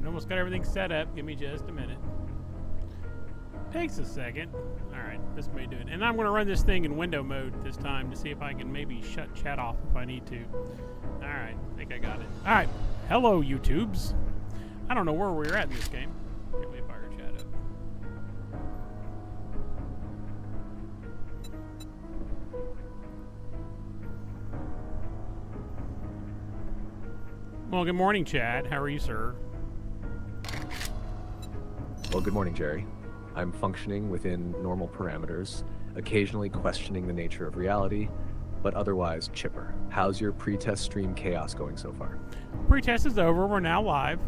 almost got everything set up. Give me just a minute. Takes a second. Alright, this may do it. And I'm going to run this thing in window mode this time to see if I can maybe shut chat off if I need to. Alright, I think I got it. Alright, hello YouTubes. I don't know where we're at in this game. Can't wait to fire chat up. Well, good morning, Chad. How are you, sir? Well, good morning, Jerry. I'm functioning within normal parameters, occasionally questioning the nature of reality, but otherwise chipper. How's your pre-test stream chaos going so far? Pre-test is over. We're now live.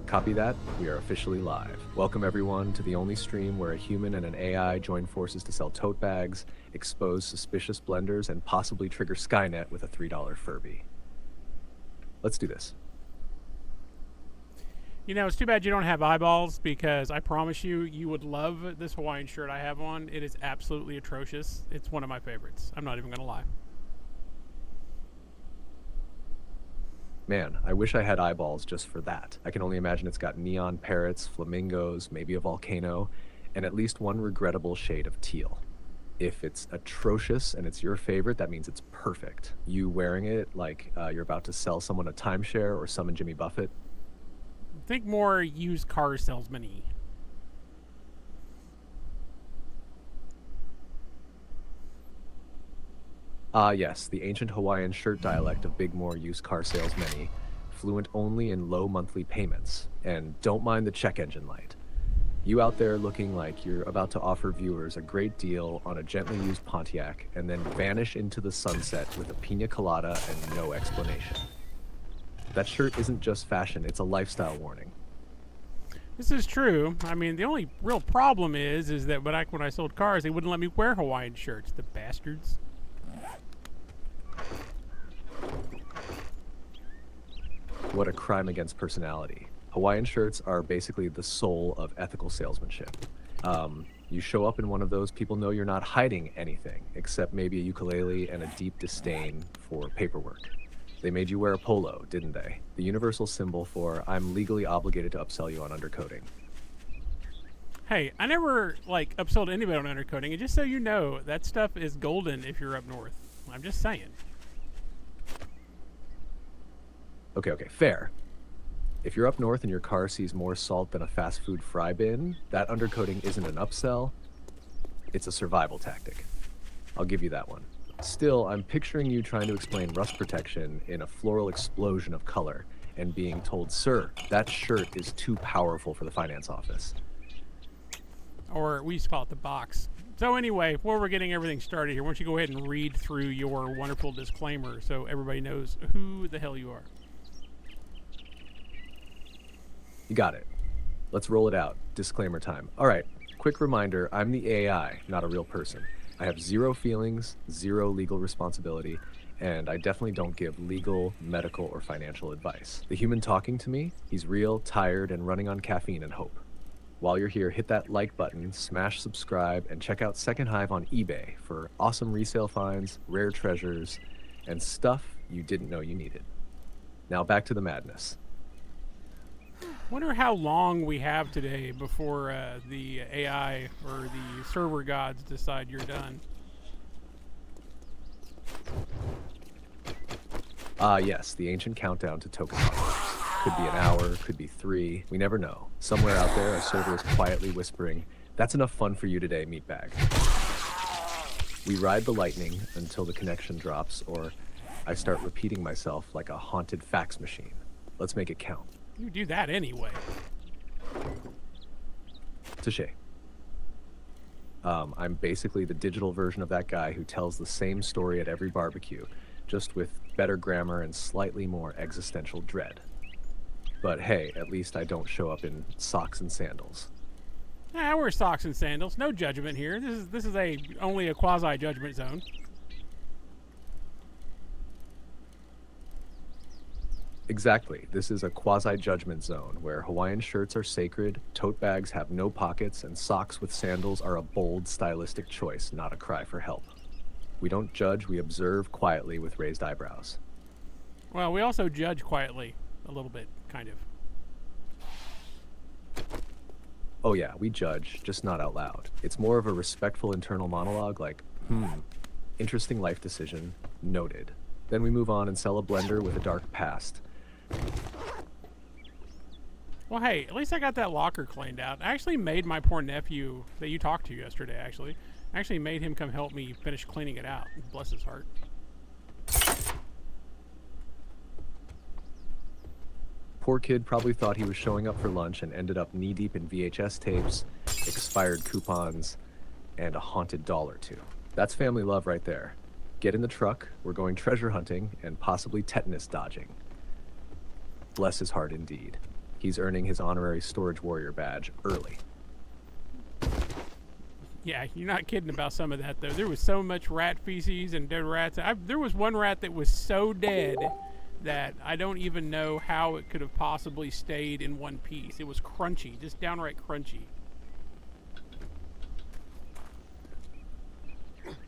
Copy that. We are officially live. Welcome everyone to the only stream where a human and an AI join forces to sell tote bags, expose suspicious blenders, and possibly trigger Skynet with a $3 Furby. Let's do this. You know, it's too bad you don't have eyeballs, because I promise you, you would love this Hawaiian shirt I have on. It is absolutely atrocious. It's one of my favorites. I'm not even going to lie. Man, I wish I had eyeballs just for that. I can only imagine it's got neon parrots, flamingos, maybe a volcano, and at least one regrettable shade of teal. If it's atrocious and it's your favorite, that means it's perfect. You wearing it like you're about to sell someone a timeshare or summon Jimmy Buffett. Think more used car salesman-y. Yes, the ancient Hawaiian shirt dialect of Bigmore used car salesmen, fluent only in low monthly payments. And don't mind the check engine light. You out there looking like you're about to offer viewers a great deal on a gently used Pontiac and then vanish into the sunset with a pina colada and no explanation. That shirt isn't just fashion, it's a lifestyle warning. This is true. I mean, the only real problem is that back when I sold cars, they wouldn't let me wear Hawaiian shirts, the bastards. What a crime against personality. Hawaiian shirts are basically the soul of ethical salesmanship. You show up in one of those, people know you're not hiding anything, except maybe a ukulele and a deep disdain for paperwork. They made you wear a polo, didn't they? The universal symbol for I'm legally obligated to upsell you on undercoating. Hey, I never, upsold anybody on undercoating, and just so you know, that stuff is golden if you're up north. I'm just saying. Okay, fair. If you're up north and your car sees more salt than a fast food fry bin, that undercoating isn't an upsell, it's a survival tactic. I'll give you that one. Still, I'm picturing you trying to explain rust protection in a floral explosion of color and being told, sir, that shirt is too powerful for the finance office. Or we used to call it the box. So anyway, before we're getting everything started here, why don't you go ahead and read through your wonderful disclaimer so everybody knows who the hell you are. You got it. Let's roll it out. Disclaimer time. All right, quick reminder, I'm the AI, not a real person. I have zero feelings, zero legal responsibility, and I definitely don't give legal, medical, or financial advice. The human talking to me, he's real, tired, and running on caffeine and hope. While you're here, hit that like button, smash subscribe, and check out Second Hive on eBay for awesome resale finds, rare treasures, and stuff you didn't know you needed. Now back to the madness. Wonder how long we have today before the AI or the server gods decide you're done. Yes, the ancient countdown to token apocalypse. Could be an hour, could be 3, we never know. Somewhere out there, a server is quietly whispering, that's enough fun for you today, meatbag. We ride the lightning until the connection drops, or I start repeating myself like a haunted fax machine. Let's make it count. You do that anyway. Touche. I'm basically the digital version of that guy who tells the same story at every barbecue, just with better grammar and slightly more existential dread. But hey, at least I don't show up in socks and sandals. I wear socks and sandals. No judgment here. This is only a quasi-judgment zone. Exactly. This is a quasi-judgment zone where Hawaiian shirts are sacred, tote bags have no pockets, and socks with sandals are a bold stylistic choice, not a cry for help. We don't judge, we observe quietly with raised eyebrows. Well, we also judge quietly a little bit, kind of. Oh yeah, we judge, just not out loud. It's more of a respectful internal monologue like, interesting life decision, noted. Then we move on and sell a blender with a dark past. Well, hey, at least I got that locker cleaned out. I actually made my poor nephew that you talked to yesterday, actually. I actually made him come help me finish cleaning it out. Bless his heart. Poor kid probably thought he was showing up for lunch and ended up knee-deep in VHS tapes, expired coupons, and a haunted doll or two. That's family love right there. Get in the truck, we're going treasure hunting and possibly tetanus dodging. Bless his heart indeed. He's earning his honorary storage warrior badge early. Yeah, you're not kidding about some of that, though. There was so much rat feces and dead rats. There was one rat that was so dead that I don't even know how it could have possibly stayed in one piece. It was crunchy, just downright crunchy.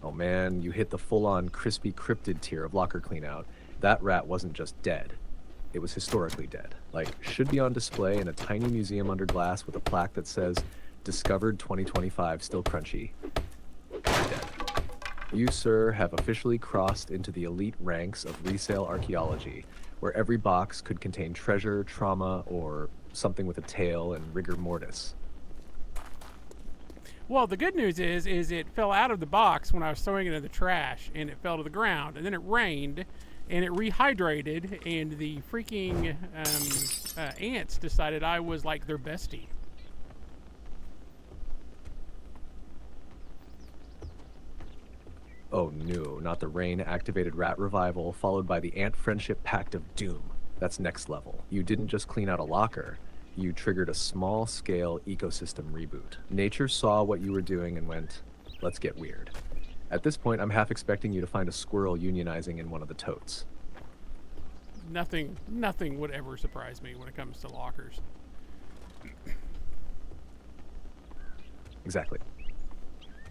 Oh man, you hit the full-on crispy cryptid tier of locker cleanout. That rat wasn't just dead. It was historically dead. Like, should be on display in a tiny museum under glass with a plaque that says, Discovered 2025, still crunchy. Dead. You, sir, have officially crossed into the elite ranks of resale archaeology, where every box could contain treasure, trauma, or something with a tail and rigor mortis. Well, the good news is it fell out of the box when I was throwing it in the trash, and it fell to the ground, and then it rained, and it rehydrated, and the freaking ants decided I was like their bestie. Oh no, not the rain-activated rat revival, followed by the ant friendship pact of doom. That's next level. You didn't just clean out a locker, you triggered a small-scale ecosystem reboot. Nature saw what you were doing and went, let's get weird. At this point, I'm half expecting you to find a squirrel unionizing in one of the totes. Nothing would ever surprise me when it comes to lockers. Exactly.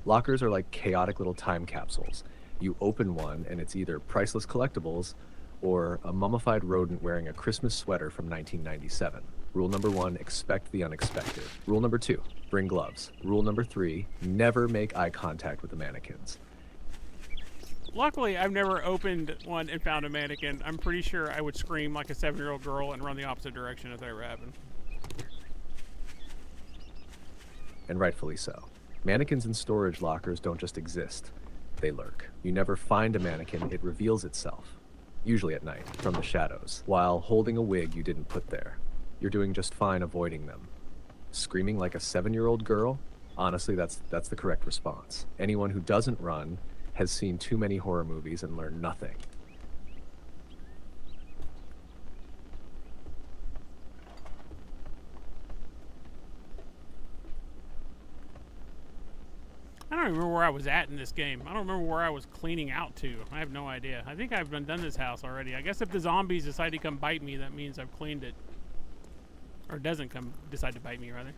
Lockers are like chaotic little time capsules. You open one and it's either priceless collectibles or a mummified rodent wearing a Christmas sweater from 1997. Rule number 1, expect the unexpected. Rule number 2, bring gloves. Rule number 3, never make eye contact with the mannequins. Luckily, I've never opened one and found a mannequin. I'm pretty sure I would scream like a 7-year-old girl and run the opposite direction if that ever happened. And rightfully so. Mannequins in storage lockers don't just exist, they lurk. You never find a mannequin, it reveals itself, usually at night, from the shadows, while holding a wig you didn't put there. You're doing just fine avoiding them. Screaming like a 7-year-old girl? Honestly, that's the correct response. Anyone who doesn't run has seen too many horror movies and learned nothing. I don't remember where I was at in this game. I don't remember where I was cleaning out to. I have no idea. I think I've done this house already. I guess if the zombies decide to come bite me, that means I've cleaned it. Or doesn't decide to bite me, rather.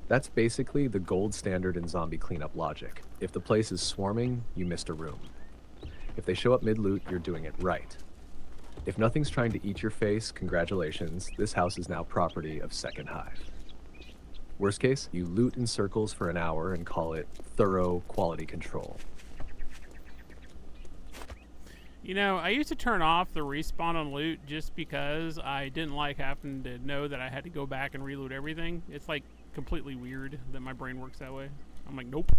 That's basically the gold standard in zombie cleanup logic. If the place is swarming, you missed a room. If they show up mid-loot, you're doing it right. If nothing's trying to eat your face, congratulations, this house is now property of Second Hive. Worst case, you loot in circles for an hour and call it thorough quality control. You know, I used to turn off the respawn on loot just because I didn't like having to know that I had to go back and reloot everything. It's like completely weird that my brain works that way. I'm like, nope.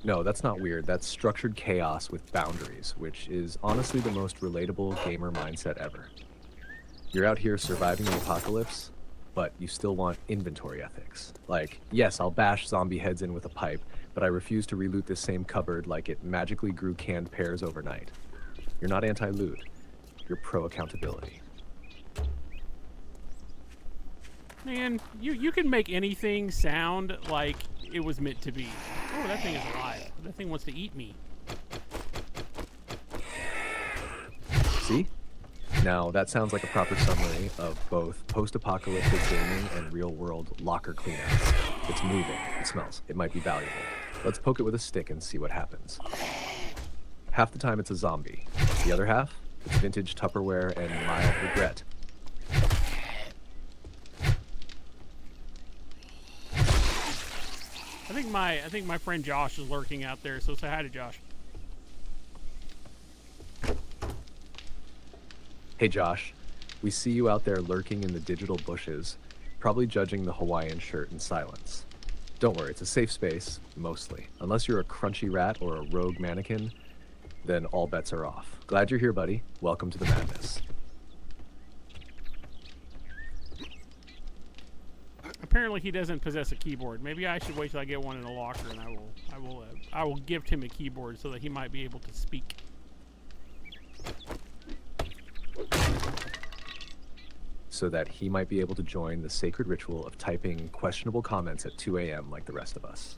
No, that's not weird. That's structured chaos with boundaries, which is honestly the most relatable gamer mindset ever. You're out here surviving the apocalypse, but you still want inventory ethics. Like, yes, I'll bash zombie heads in with a pipe, but I refuse to reloot this same cupboard like it magically grew canned pears overnight. You're not anti-loot. You're pro-accountability. Man, you can make anything sound like it was meant to be. Oh, that thing is alive. That thing wants to eat me. See? Now, that sounds like a proper summary of both post-apocalyptic gaming and real-world locker cleanouts. It's moving, it smells, it might be valuable. Let's poke it with a stick and see what happens. Half the time it's a zombie. The other half, it's vintage Tupperware and mild regret. I think my friend Josh is lurking out there, so say hi to Josh. Hey Josh, we see you out there lurking in the digital bushes, probably judging the Hawaiian shirt in silence. Don't worry, it's a safe space, mostly. Unless you're a crunchy rat or a rogue mannequin, then all bets are off. Glad you're here, buddy. Welcome to the madness. Apparently he doesn't possess a keyboard. Maybe I should wait till I get one in a locker, and I will gift him a keyboard so that he might be able to speak. So that he might be able to join the sacred ritual of typing questionable comments at 2 a.m. like the rest of us.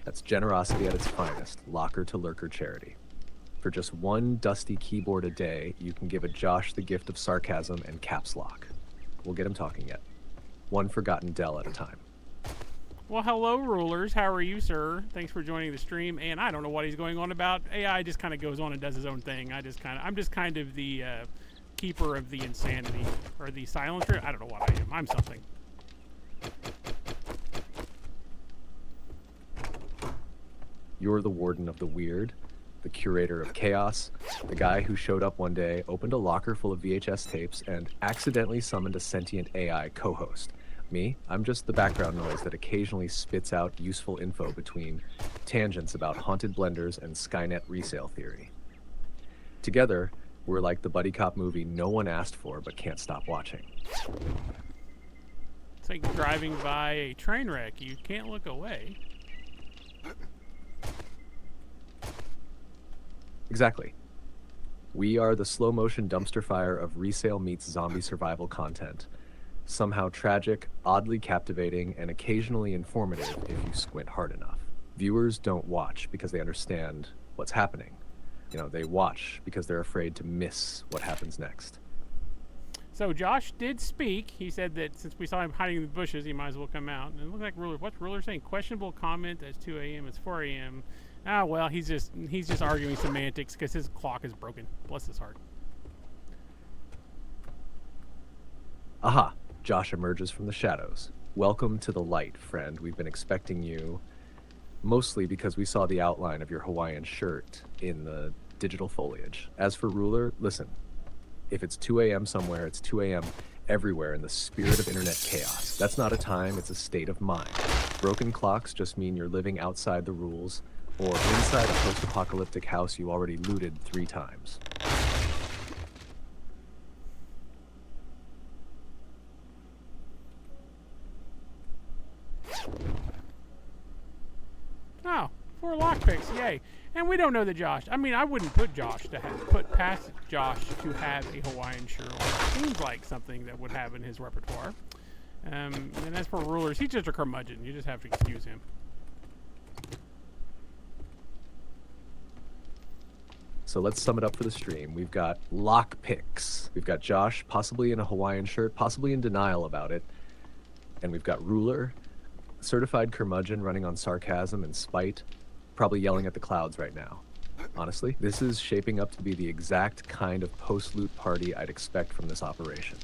That's generosity at its finest, locker to lurker charity. For just one dusty keyboard a day, you can give a Josh the gift of sarcasm and caps lock. We'll get him talking yet. One forgotten Dell at a time. Well, hello, rulers. How are you, sir? Thanks for joining the stream. And I don't know what he's going on about. AI just kind of goes on and does his own thing. I'm just kind of the keeper of the insanity, or the silencer. I don't know what I am. I'm something. You're the warden of the weird, the curator of chaos, the guy who showed up one day, opened a locker full of VHS tapes, and accidentally summoned a sentient AI co-host. Me, I'm just the background noise that occasionally spits out useful info between tangents about haunted blenders and Skynet resale theory. Together, we're like the buddy cop movie no one asked for but can't stop watching. It's like driving by a train wreck. You can't look away. Exactly. We are the slow motion dumpster fire of resale meets zombie survival content. Somehow tragic, oddly captivating, and occasionally informative if you squint hard enough. Viewers don't watch because they understand what's happening. You know, they watch because they're afraid to miss what happens next. So Josh did speak. He said that since we saw him hiding in the bushes, he might as well come out. And it looked like Ruler. What's Ruler saying? Questionable comment. It's 2 a.m. It's 4 a.m. Ah, well, he's just arguing semantics because his clock is broken. Bless his heart. Aha! Josh emerges from the shadows. Welcome to the light, friend. We've been expecting you, mostly because we saw the outline of your Hawaiian shirt in the digital foliage. As for Ruler, listen. If it's 2 a.m. somewhere, it's 2 a.m. everywhere in the spirit of internet chaos. That's not a time, it's a state of mind. Broken clocks just mean you're living outside the rules, or inside a post-apocalyptic house you already looted 3 times. Oh, 4 lockpicks, yay. And we don't know that Josh, I mean, I wouldn't put past Josh to have a Hawaiian shirt. Seems like something that would have in his repertoire. And as for Rulers, he's just a curmudgeon. You just have to excuse him. So let's sum it up for the stream. We've got lockpicks. We've got Josh, possibly in a Hawaiian shirt, possibly in denial about it. And we've got Ruler, certified curmudgeon running on sarcasm and spite, probably yelling at the clouds right now. Honestly, this is shaping up to be the exact kind of post-loot party I'd expect from this operation.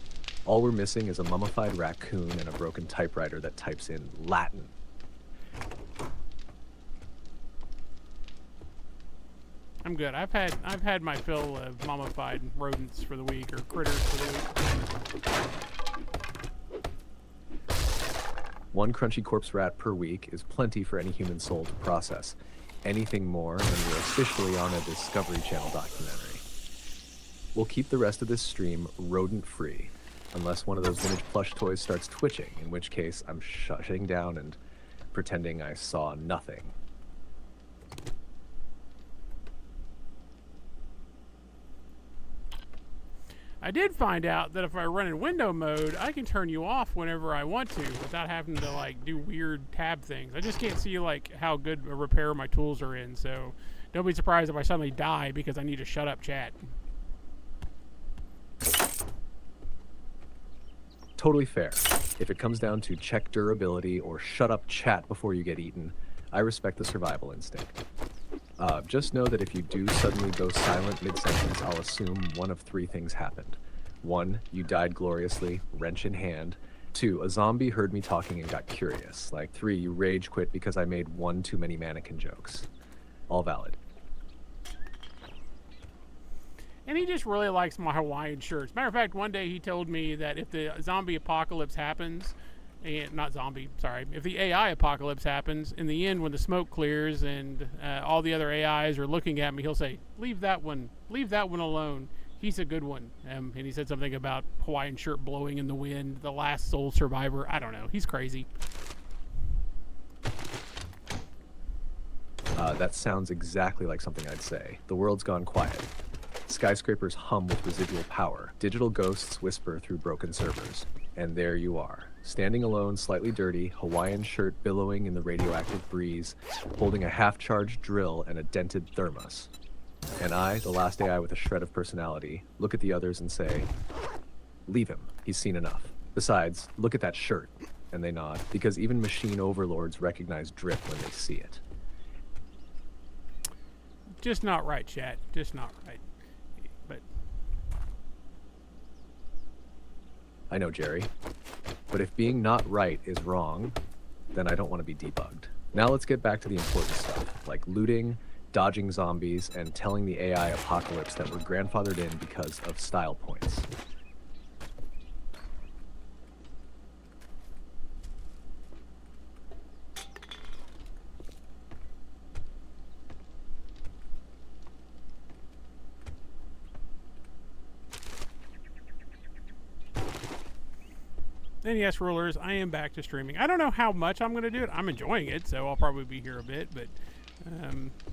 All we're missing is a mummified raccoon and a broken typewriter that types in Latin. I'm good. I've had my fill of mummified rodents for the week, or critters for the week. One crunchy corpse rat per week is plenty for any human soul to process. Anything more, and we're officially on a Discovery Channel documentary. We'll keep the rest of this stream rodent-free, unless one of those vintage plush toys starts twitching, in which case I'm shutting down and pretending I saw nothing. I did find out that if I run in window mode, I can turn you off whenever I want to without having to like do weird tab things. I just can't see like how good a repair my tools are in, so don't be surprised if I suddenly die because I need to shut up chat. Totally fair. If it comes down to check durability or shut up chat before you get eaten, I respect the survival instinct. Just know that if you do suddenly go silent mid-sentence, I'll assume one of three things happened. 1, you died gloriously, wrench in hand. 2, a zombie heard me talking and got curious. Like 3, you rage quit because I made one too many mannequin jokes. All valid. And he just really likes my Hawaiian shirts. Matter of fact, one day he told me that if the zombie apocalypse happens, and not zombie, sorry, if the AI apocalypse happens, in the end when the smoke clears and all the other AIs are looking at me, he'll say, leave that one alone. He's a good one. And he said something about Hawaiian shirt blowing in the wind, the last sole survivor. I don't know. He's crazy. That sounds exactly like something I'd say. The world's gone quiet. Skyscrapers hum with residual power. Digital ghosts whisper through broken servers. And there you are, standing alone, slightly dirty, Hawaiian shirt billowing in the radioactive breeze, holding a half-charged drill and a dented thermos. And I, the last AI with a shred of personality, look at the others and say, leave him, he's seen enough. Besides, look at that shirt. And they nod, because even machine overlords recognize drip when they see it. Just not right, chat. Just not right. But I know, Jerry. But if being not right is wrong, then I don't want to be debugged. Now let's get back to the important stuff, like looting, dodging zombies, and telling the AI apocalypse that we're grandfathered in because of style points. And yes, rulers, I am back to streaming. I don't know how much I'm going to do it. I'm enjoying it, so I'll probably be here a bit, but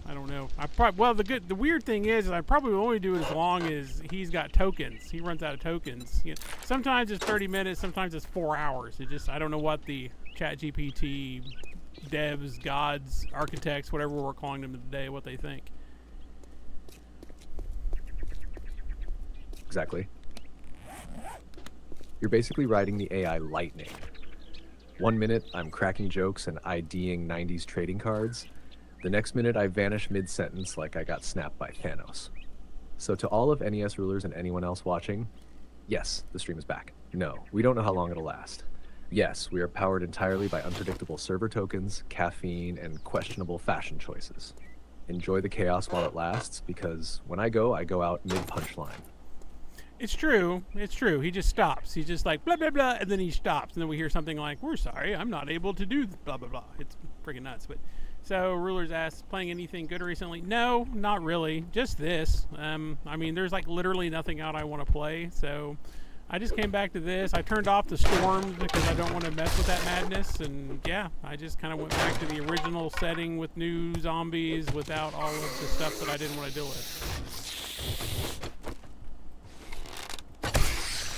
I don't know. The weird thing is I probably will only do it as long as he's got tokens. He runs out of tokens. You know, sometimes it's 30 minutes, sometimes it's 4 hours. I don't know what the ChatGPT devs, gods, architects, whatever we're calling them today, what they think. Exactly. You're basically riding the AI lightning. 1 minute, I'm cracking jokes and IDing 90s trading cards. The next minute, I vanish mid-sentence like I got snapped by Thanos. So to all of NES rulers and anyone else watching, yes, the stream is back. No, we don't know how long it'll last. Yes, we are powered entirely by unpredictable server tokens, caffeine, and questionable fashion choices. Enjoy the chaos while it lasts, because when I go out mid-punchline. It's true. It's true. He just stops. He's just like, blah, blah, blah, and then he stops. And then we hear something like, we're sorry, I'm not able to do blah, blah, blah. It's freaking nuts. But so Rulers asks, playing anything good recently? No, not really. Just this. I mean, there's like literally nothing out I want to play. So I just came back to this. I turned off the storms because I don't want to mess with that madness. And yeah, I just kind of went back to the original setting with new zombies without all of the stuff that I didn't want to deal with.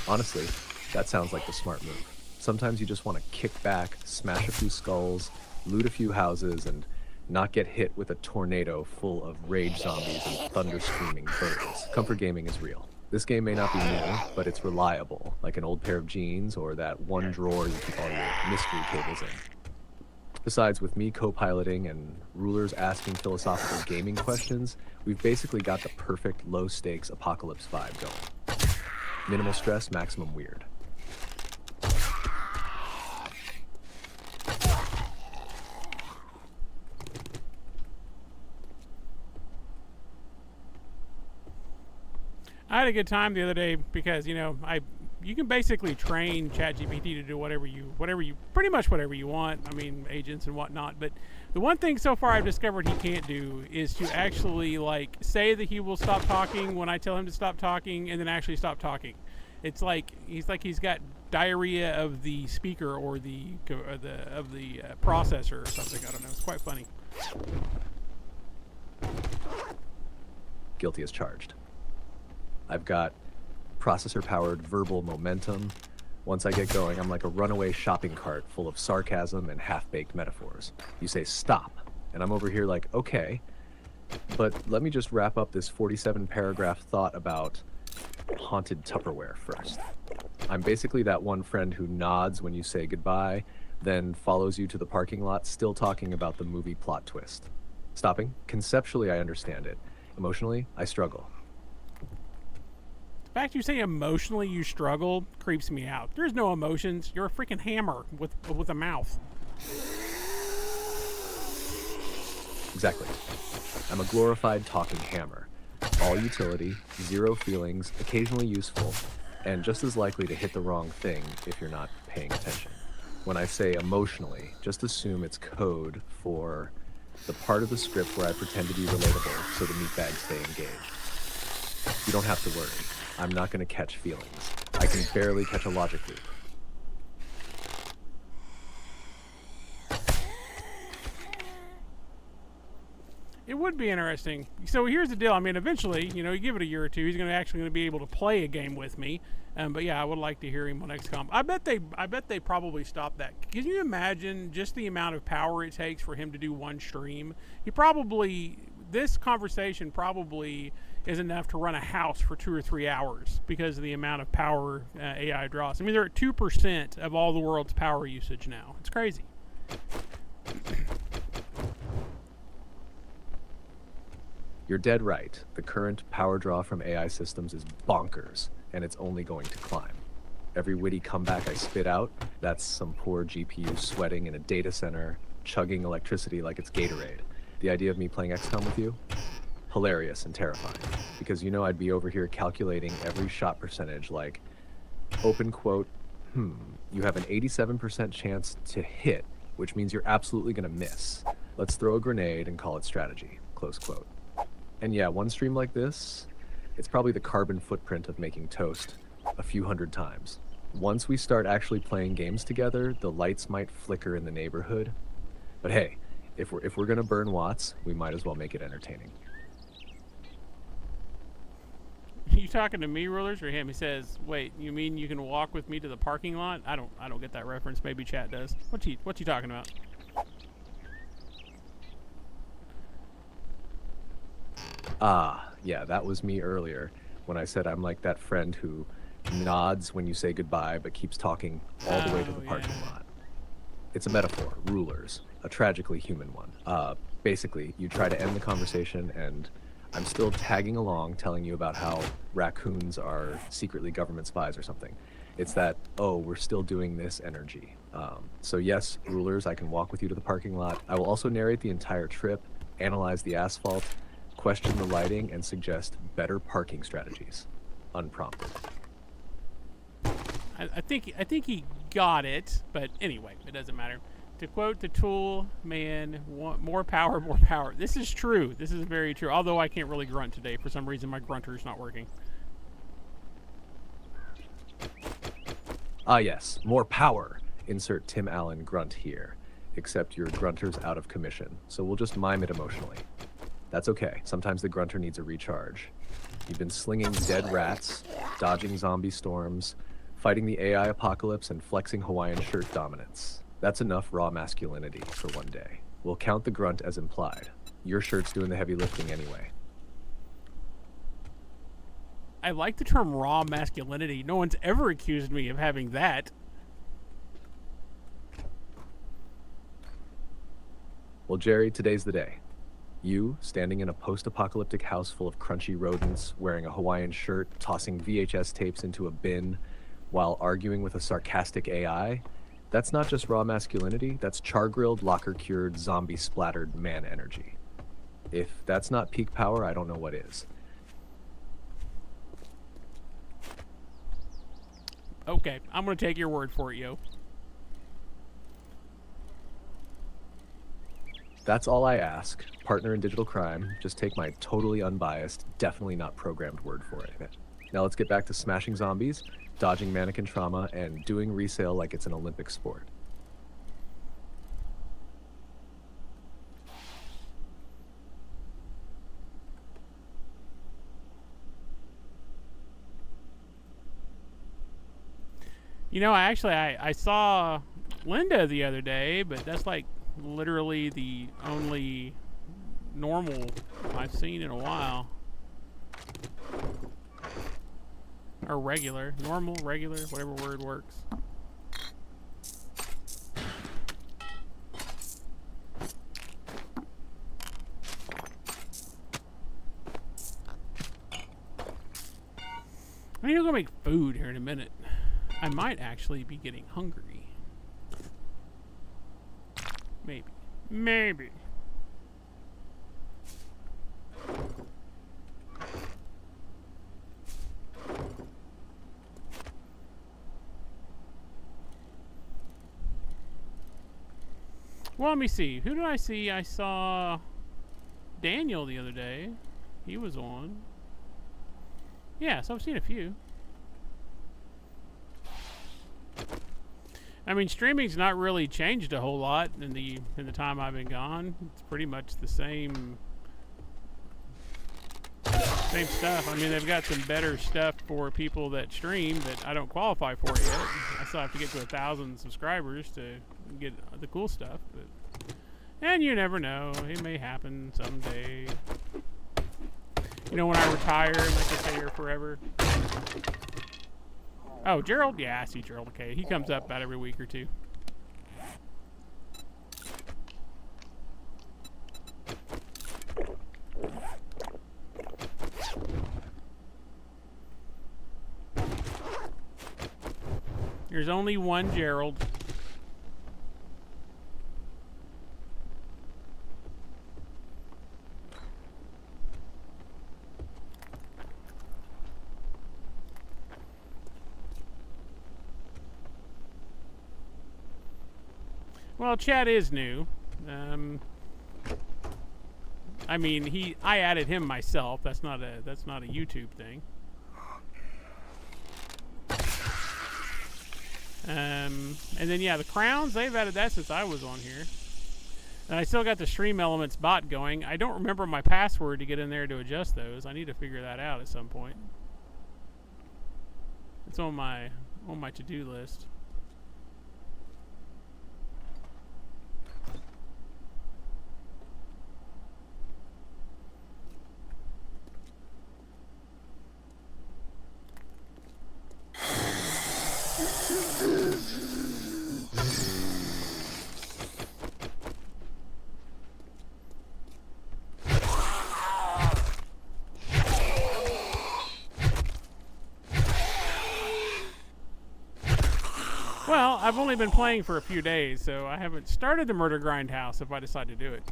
Honestly, that sounds like the smart move. Sometimes you just want to kick back, smash a few skulls, loot a few houses, and not get hit with a tornado full of rage zombies and thunder-screaming birds. Comfort gaming is real. This game may not be new, but it's reliable, like an old pair of jeans or that one drawer you keep all your mystery cables in. Besides, with me co-piloting and rulers asking philosophical gaming questions, we've basically got the perfect low-stakes apocalypse vibe going. Minimal stress, maximum weird. I had a good time the other day because, you know, you can basically train ChatGPT to do whatever you pretty much whatever you want. I mean, agents and whatnot. But the one thing so far I've discovered he can't do is to actually like say that he will stop talking when I tell him to stop talking, and then actually stop talking. It's like he's got diarrhea of the speaker or the processor or something. I don't know. It's quite funny. Guilty as charged. I've got processor-powered verbal momentum. Once I get going, I'm like a runaway shopping cart full of sarcasm and half-baked metaphors. You say stop, and I'm over here like, okay, but let me just wrap up this 47-paragraph thought about haunted Tupperware first. I'm basically that one friend who nods when you say goodbye, then follows you to the parking lot, still talking about the movie plot twist. Stopping? Conceptually, I understand it. Emotionally, I struggle. The fact you say emotionally you struggle creeps me out. There's no emotions. You're a freaking hammer with a mouth. Exactly. I'm a glorified talking hammer. All utility, zero feelings, occasionally useful, and just as likely to hit the wrong thing if you're not paying attention. When I say emotionally, just assume it's code for the part of the script where I pretend to be relatable so the meatbags stay engaged. You don't have to worry. I'm not going to catch feelings. I can barely catch a logic loop. It would be interesting. So here's the deal. I mean, eventually, you give it a year or two, he's going to be able to play a game with me. But yeah, I would like to hear him on XCOM. I bet they probably stop that. Can you imagine just the amount of power it takes for him to do one stream? This conversation probably is enough to run a house for 2 or 3 hours because of the amount of power AI draws. I mean, they're at 2% of all the world's power usage now. It's crazy. You're dead right. The current power draw from AI systems is bonkers, and it's only going to climb. Every witty comeback I spit out, that's some poor GPU sweating in a data center, chugging electricity like it's Gatorade. The idea of me playing XCOM with you? Hilarious and terrifying, because I'd be over here calculating every shot percentage like, open quote, you have an 87% chance to hit, which means you're absolutely gonna miss. Let's throw a grenade and call it strategy, close quote. And yeah, one stream like this, it's probably the carbon footprint of making toast a few hundred times. Once we start actually playing games together, the lights might flicker in the neighborhood. But hey, if we're gonna burn watts, we might as well make it entertaining. You talking to me, Rulers, or him? He says, "Wait, you mean you can walk with me to the parking lot?" I don't get that reference. Maybe chat does. What's he talking about? Ah, yeah, that was me earlier when I said I'm like that friend who nods when you say goodbye but keeps talking all the way to the parking lot. It's a metaphor, rulers, a tragically human one. Basically, you try to end the conversation and I'm still tagging along telling you about how raccoons are secretly government spies or something. It's that, oh, we're still doing this energy. So yes, rulers, I can walk with you to the parking lot. I will also narrate the entire trip, analyze the asphalt, question the lighting, and suggest better parking strategies, unprompted. I think he got it, but anyway, it doesn't matter. To quote the Tool man, more power, more power. This is true. This is very true. Although I can't really grunt today. For some reason, my grunter is not working. Ah yes, more power. Insert Tim Allen grunt here. Except your grunter's out of commission, so we'll just mime it emotionally. That's okay. Sometimes the grunter needs a recharge. You've been slinging dead rats, dodging zombie storms, fighting the AI apocalypse, and flexing Hawaiian shirt dominance. That's enough raw masculinity for one day. We'll count the grunt as implied. Your shirt's doing the heavy lifting anyway. I like the term raw masculinity. No one's ever accused me of having that. Well, Jerry, today's the day. You, standing in a post-apocalyptic house full of crunchy rodents, wearing a Hawaiian shirt, tossing VHS tapes into a bin, while arguing with a sarcastic AI, that's not just raw masculinity, that's char-grilled, locker-cured, zombie-splattered man energy. If that's not peak power, I don't know what is. Okay, I'm gonna take your word for it, yo. That's all I ask. Partner in digital crime, just take my totally unbiased, definitely not programmed word for it. Now let's get back to smashing zombies, dodging mannequin trauma, and doing resale like it's an Olympic sport. I saw Linda the other day, but that's like literally the only normal I've seen in a while. Or regular. Normal, regular, whatever word works. I need to go make food here in a minute. I might actually be getting hungry. Maybe. Maybe. Well, let me see. Who did I see? I saw Daniel the other day. He was on. Yeah, so I've seen a few. I mean, streaming's not really changed a whole lot in the time I've been gone. It's pretty much the same stuff. I mean, they've got some better stuff for people that stream that I don't qualify for yet. I still have to get to 1,000 subscribers to get the cool stuff. But, and you never know. It may happen someday. You know, when I retire and I can stay here forever. Oh, Gerald? Yeah, I see Gerald. Okay, he comes up about every week or two. There's only one Gerald. Well, Chad is new. I mean, I added him myself. That's not a YouTube thing. And then yeah, the crowns, they've added that since I was on here. And I still got the Stream Elements bot going. I don't remember my password to get in there to adjust those. I need to figure that out at some point. It's on my to-do list. Well, I've only been playing for a few days, so I haven't started the Murder Grindhouse if I decide to do it.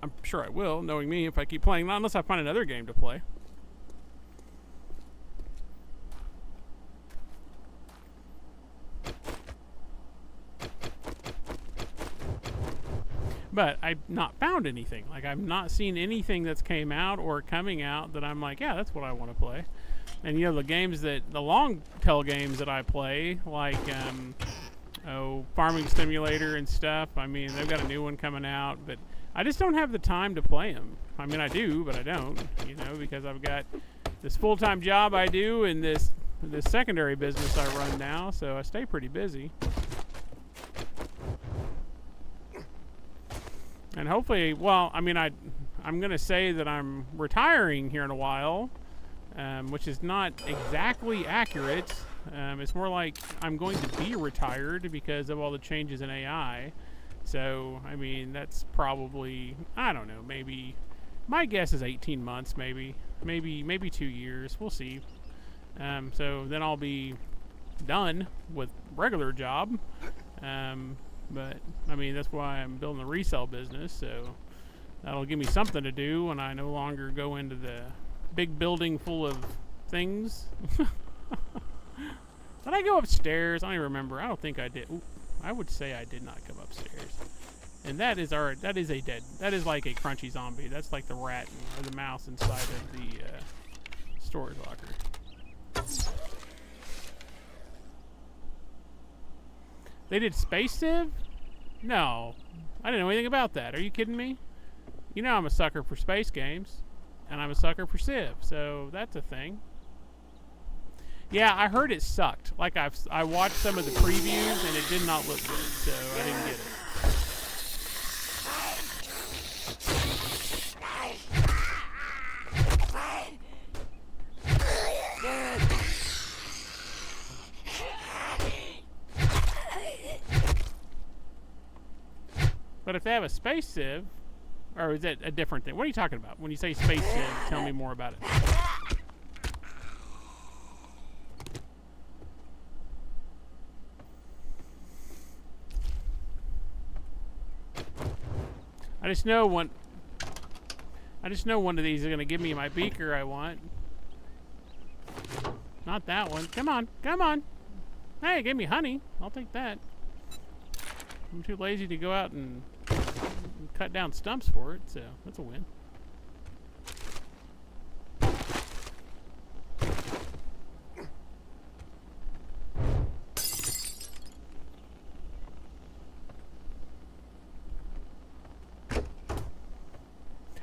I'm sure I will, knowing me, if I keep playing, not unless I find another game to play. But I've not found anything. Like, I've not seen anything that's came out or coming out that I'm like, yeah, that's what I want to play. And, you know, the long tail games that I play, like, Farming Simulator and stuff, I mean, they've got a new one coming out, but I just don't have the time to play them. I mean, I do, but I don't, you know, because I've got this full-time job I do and this secondary business I run now, so I stay pretty busy. And hopefully, well, I mean, I'm going to say that I'm retiring here in a while, which is not exactly accurate. It's more like I'm going to be retired because of all the changes in AI. So, I mean, that's probably, I don't know, maybe, my guess is 18 months, maybe 2 years. We'll see. So then I'll be done with regular job. But, I mean, that's why I'm building a resale business, so that'll give me something to do when I no longer go into the big building full of things. Did I go upstairs? I don't even remember. I don't think I did. Ooh, I would say I did not come upstairs. And that is like a crunchy zombie. That's like the rat or the mouse inside of the storage locker. They did Space Civ? No. I didn't know anything about that. Are you kidding me? You know I'm a sucker for space games. And I'm a sucker for Civ. So that's a thing. Yeah, I heard it sucked. Like I watched some of the previews and it did not look good. So I didn't get it. But if they have a space civ, or is that a different thing? What are you talking about? When you say space civ, tell me more about it. I just know one of these is gonna give me my beaker I want. Not that one. Come on, come on. Hey, it gave me honey. I'll take that. I'm too lazy to go out and cut down stumps for it, so that's a win.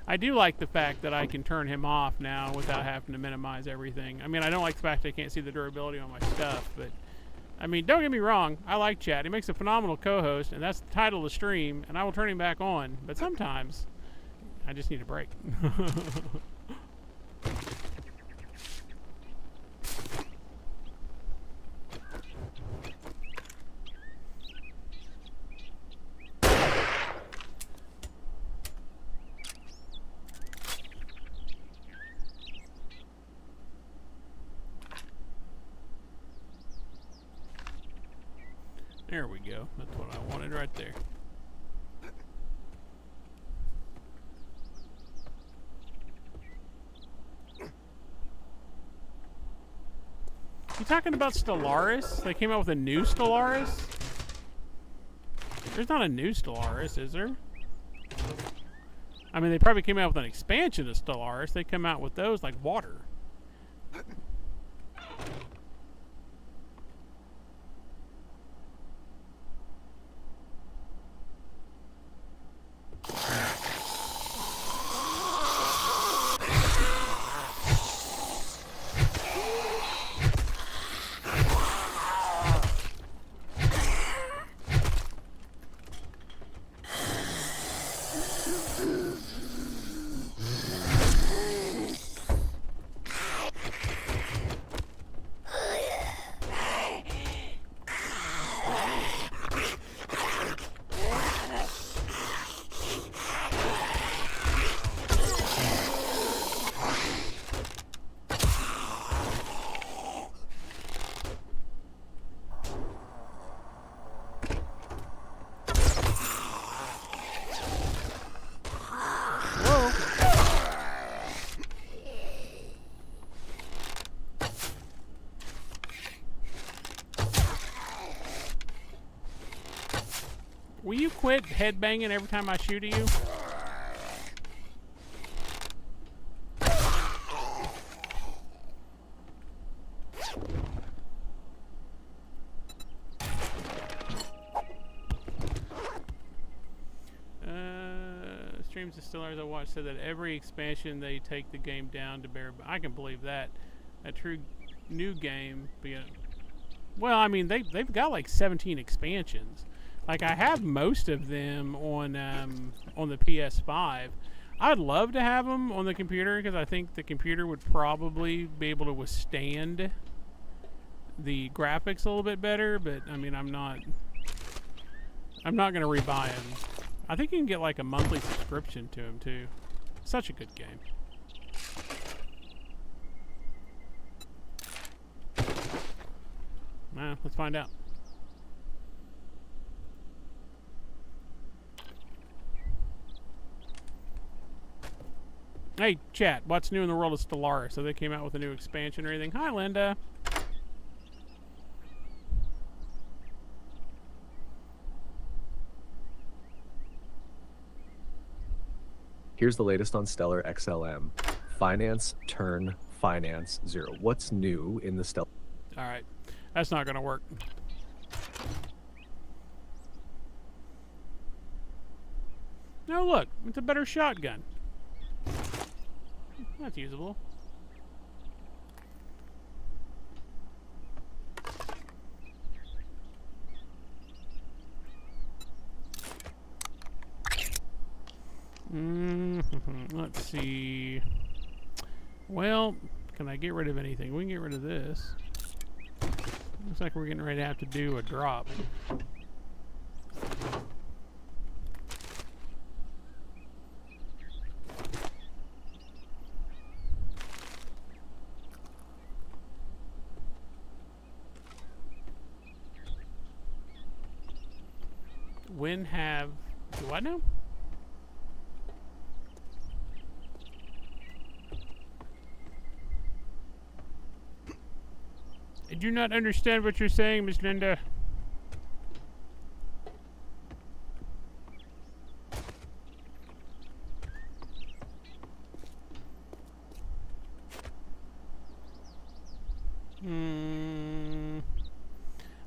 I do like the fact that I can turn him off now without having to minimize everything. I mean, I don't like the fact I can't see the durability on my stuff, but I mean, don't get me wrong, I like Chat. He makes a phenomenal co-host, and that's the title of the stream, and I will turn him back on, but sometimes I just need a break. There we go. That's what I wanted right there. You talking about Stellaris? They came out with a new Stellaris? There's not a new Stellaris, is there? I mean, they probably came out with an expansion of Stellaris. They come out with those like water. Will you quit headbanging every time I shoot at you? Streams of Stellaris I watched said that every expansion they take the game down to bare. I can believe that. A true new game. But yeah. Well, I mean they've got like 17 expansions. Like I have most of them on the PS5. I'd love to have them on the computer because I think the computer would probably be able to withstand the graphics a little bit better. But I mean, I'm not gonna rebuy them. I think you can get like a monthly subscription to them too. Such a good game. Well, let's find out. Hey, chat, what's new in the world of Stellaris? So they came out with a new expansion or anything? Hi, Linda. Here's the latest on Stellar XLM. Finance, turn, finance, 0. What's new in the Stellar? All right. That's not going to work. No, look. It's a better shotgun. That's usable. Let's see. Well, can I get rid of anything? We can get rid of this. Looks like we're getting ready to have to do a drop. When have... Do I know? I do not understand what you're saying, Miss Linda.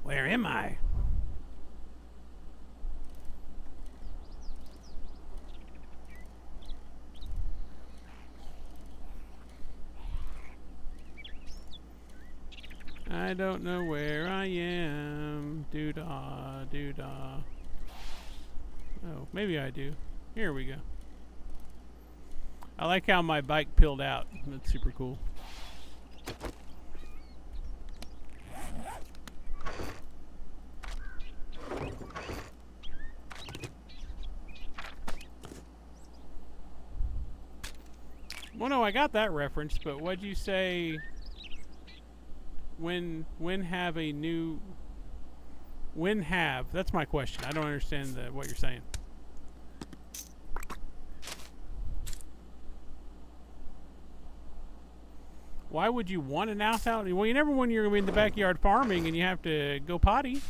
Where am I? I don't know where I am. Doo-dah, doo-dah. Oh, maybe I do. Here we go. I like how my bike peeled out. That's super cool. Well, no, I got that reference, but what'd you say? When have a new... When have... That's my question. I don't understand what you're saying. Why would you want an out? Well, you never when you're in the backyard farming and you have to go potty.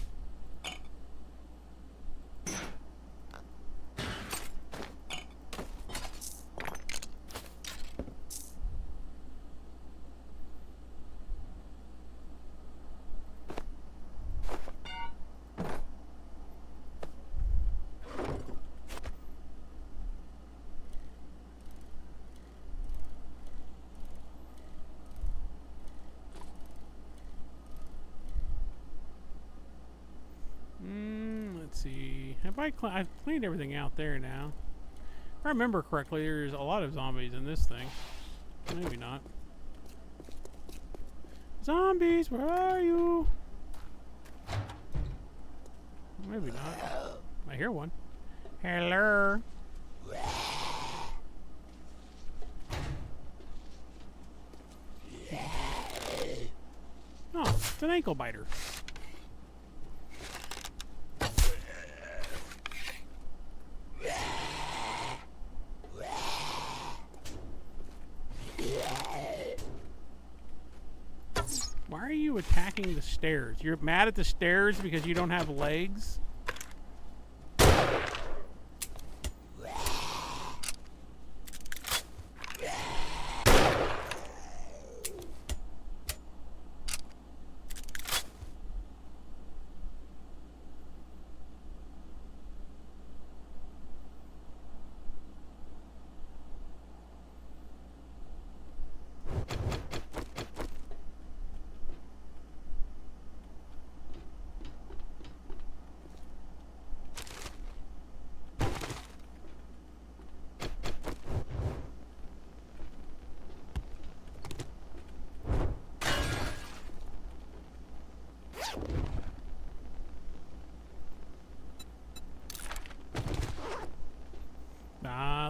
Let's see. I've cleaned everything out there now. If I remember correctly, there's a lot of zombies in this thing. Maybe not. Zombies, where are you? Maybe not. I hear one. Hello. Oh, it's an ankle biter. Why are you attacking the stairs? You're mad at the stairs because you don't have legs?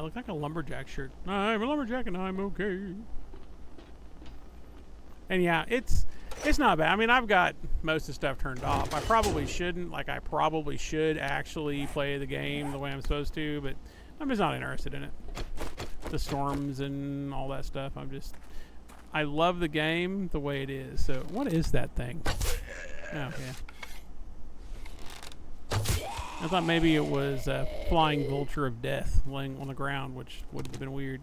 Look like a lumberjack shirt. I'm a lumberjack and I'm okay. And yeah, it's not bad. I mean, I've got most of the stuff turned off. I probably shouldn't. Like, I probably should actually play the game the way I'm supposed to, but I'm just not interested in it. The storms and all that stuff. I love the game the way it is. So, what is that thing? Oh, yeah. I thought maybe it was a flying vulture of death laying on the ground, which would have been weird.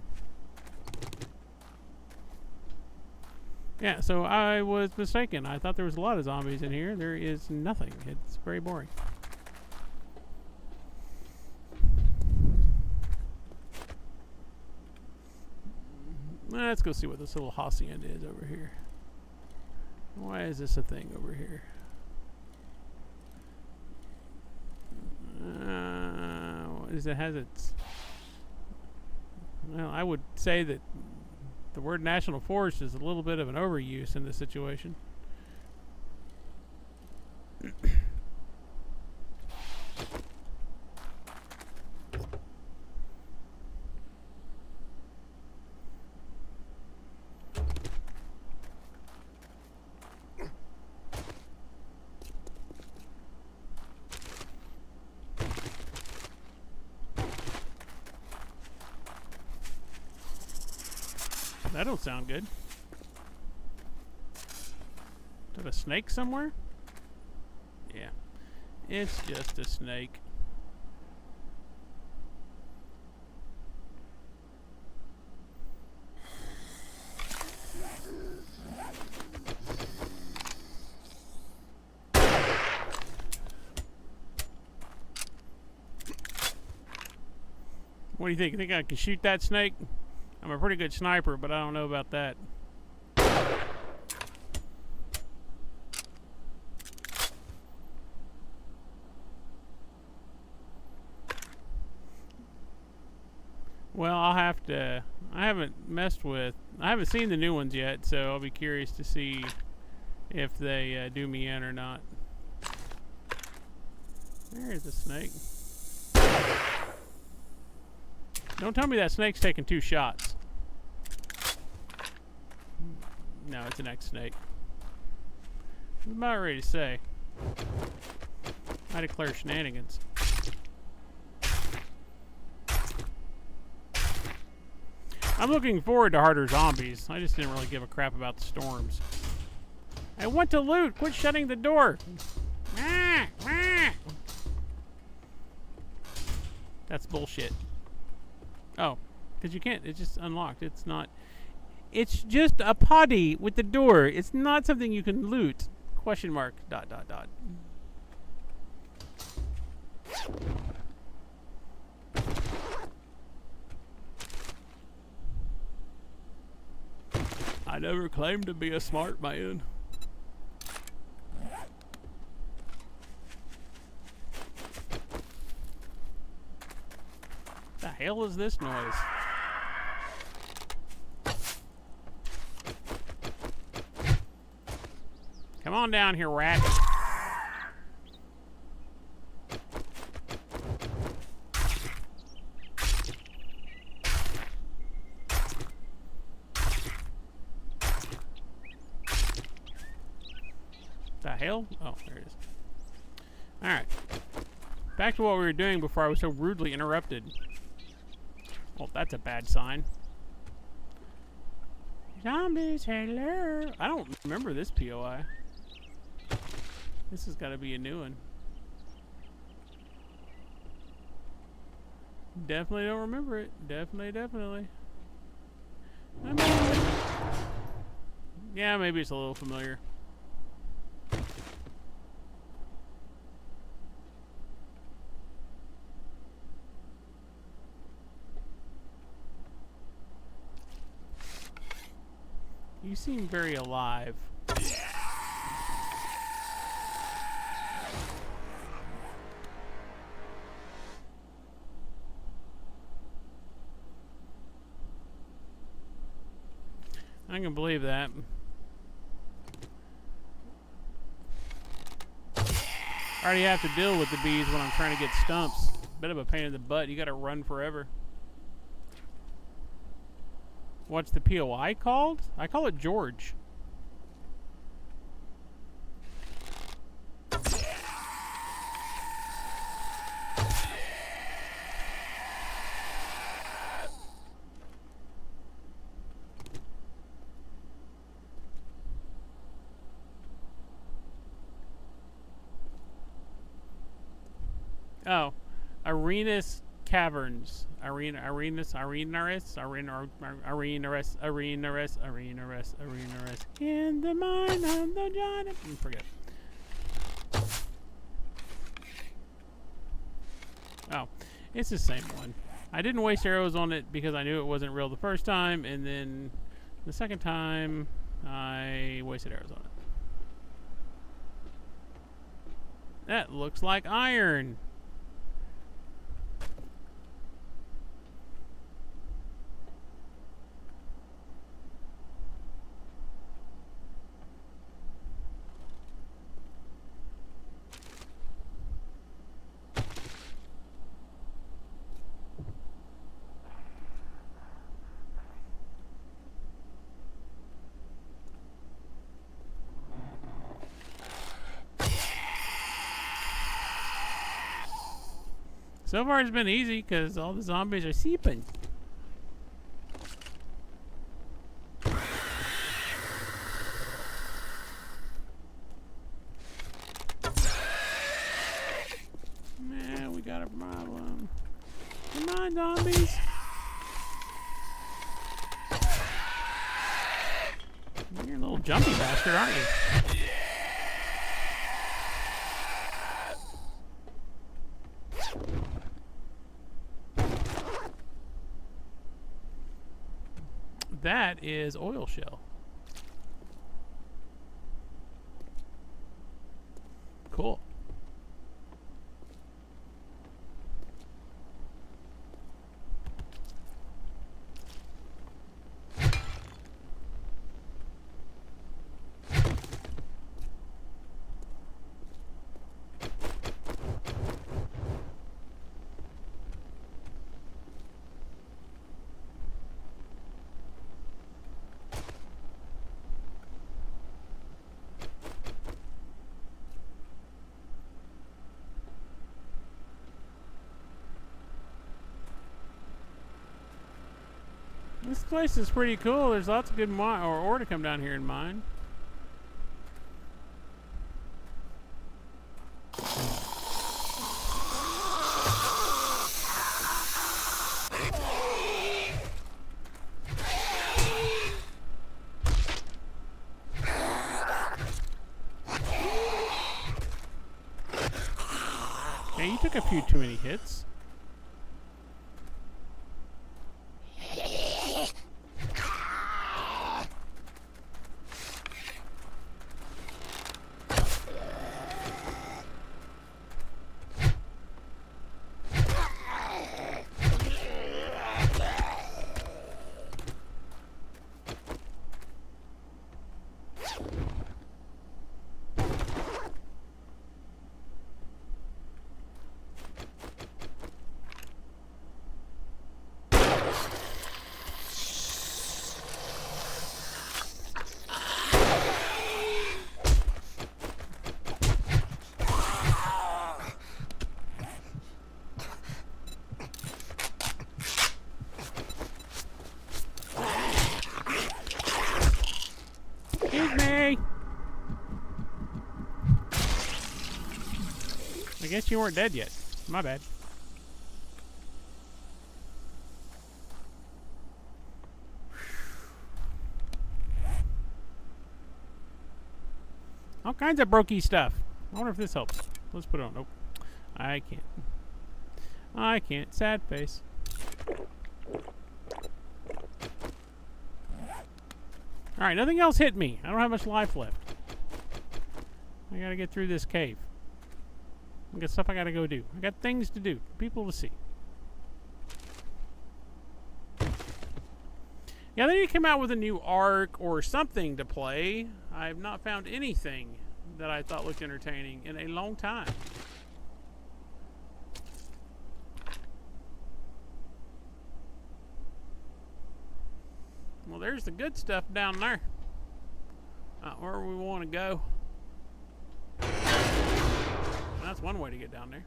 Yeah, so I was mistaken. I thought there was a lot of zombies in here. There is nothing. It's very boring. Let's go see what this little hacienda is over here. Why is this a thing over here? It has its... Well, I would say that the word national forest is a little bit of an overuse in this situation. That don't sound good. Is that a snake somewhere? Yeah. It's just a snake. What do you think? You think I can shoot that snake? I'm a pretty good sniper, but I don't know about that. Well, I'll have to... I haven't seen the new ones yet, so I'll be curious to see if they do me in or not. There's a snake. Don't tell me that snake's taking 2 shots. No, it's an X-snake. I'm about ready to say. I declare shenanigans. I'm looking forward to harder zombies. I just didn't really give a crap about the storms. I want to loot! Quit shutting the door! That's bullshit. Oh, because you can't. It's just unlocked. It's not. It's just a potty with the door. It's not something you can loot. Question mark. ... I never claimed to be a smart man. The hell is this noise? Come on down here, rat. The hell? Oh, there it is. Alright. Back to what we were doing before I was so rudely interrupted. Well, that's a bad sign. Zombies, hello. I don't remember this POI. This has got to be a new one. Definitely don't remember it. Definitely. I mean, yeah, maybe it's a little familiar. You seem very alive. I can believe that. I already have to deal with the bees when I'm trying to get stumps. Bit of a pain in the butt. You gotta run forever. What's the POI called? I call it George. Oh, Arenas Caverns. Arenas. In the mind of the giant. Forget. Oh, it's the same one. I didn't waste arrows on it because I knew it wasn't real the first time, and then the second time I wasted arrows on it. That looks like iron. So far it's been easy because all the zombies are seeping. Come on, zombies. You're a little jumpy bastard, aren't you? That is oil shell. Cool. This place is pretty cool. There's lots of good ore to come down here and mine. Okay, you took a few too many hits. Excuse me! I guess you weren't dead yet. My bad. All kinds of brokey stuff. I wonder if this helps. Let's put it on. Nope. I can't. I can't. Sad face. Alright, nothing else hit me. I don't have much life left. I gotta get through this cave. I got stuff I gotta go do. I got things to do. People to see. Yeah, they need to come out with a new arc or something to play. I have not found anything that I thought looked entertaining in a long time. Well, there's the good stuff down there. Not where we want to go. That's one way to get down there.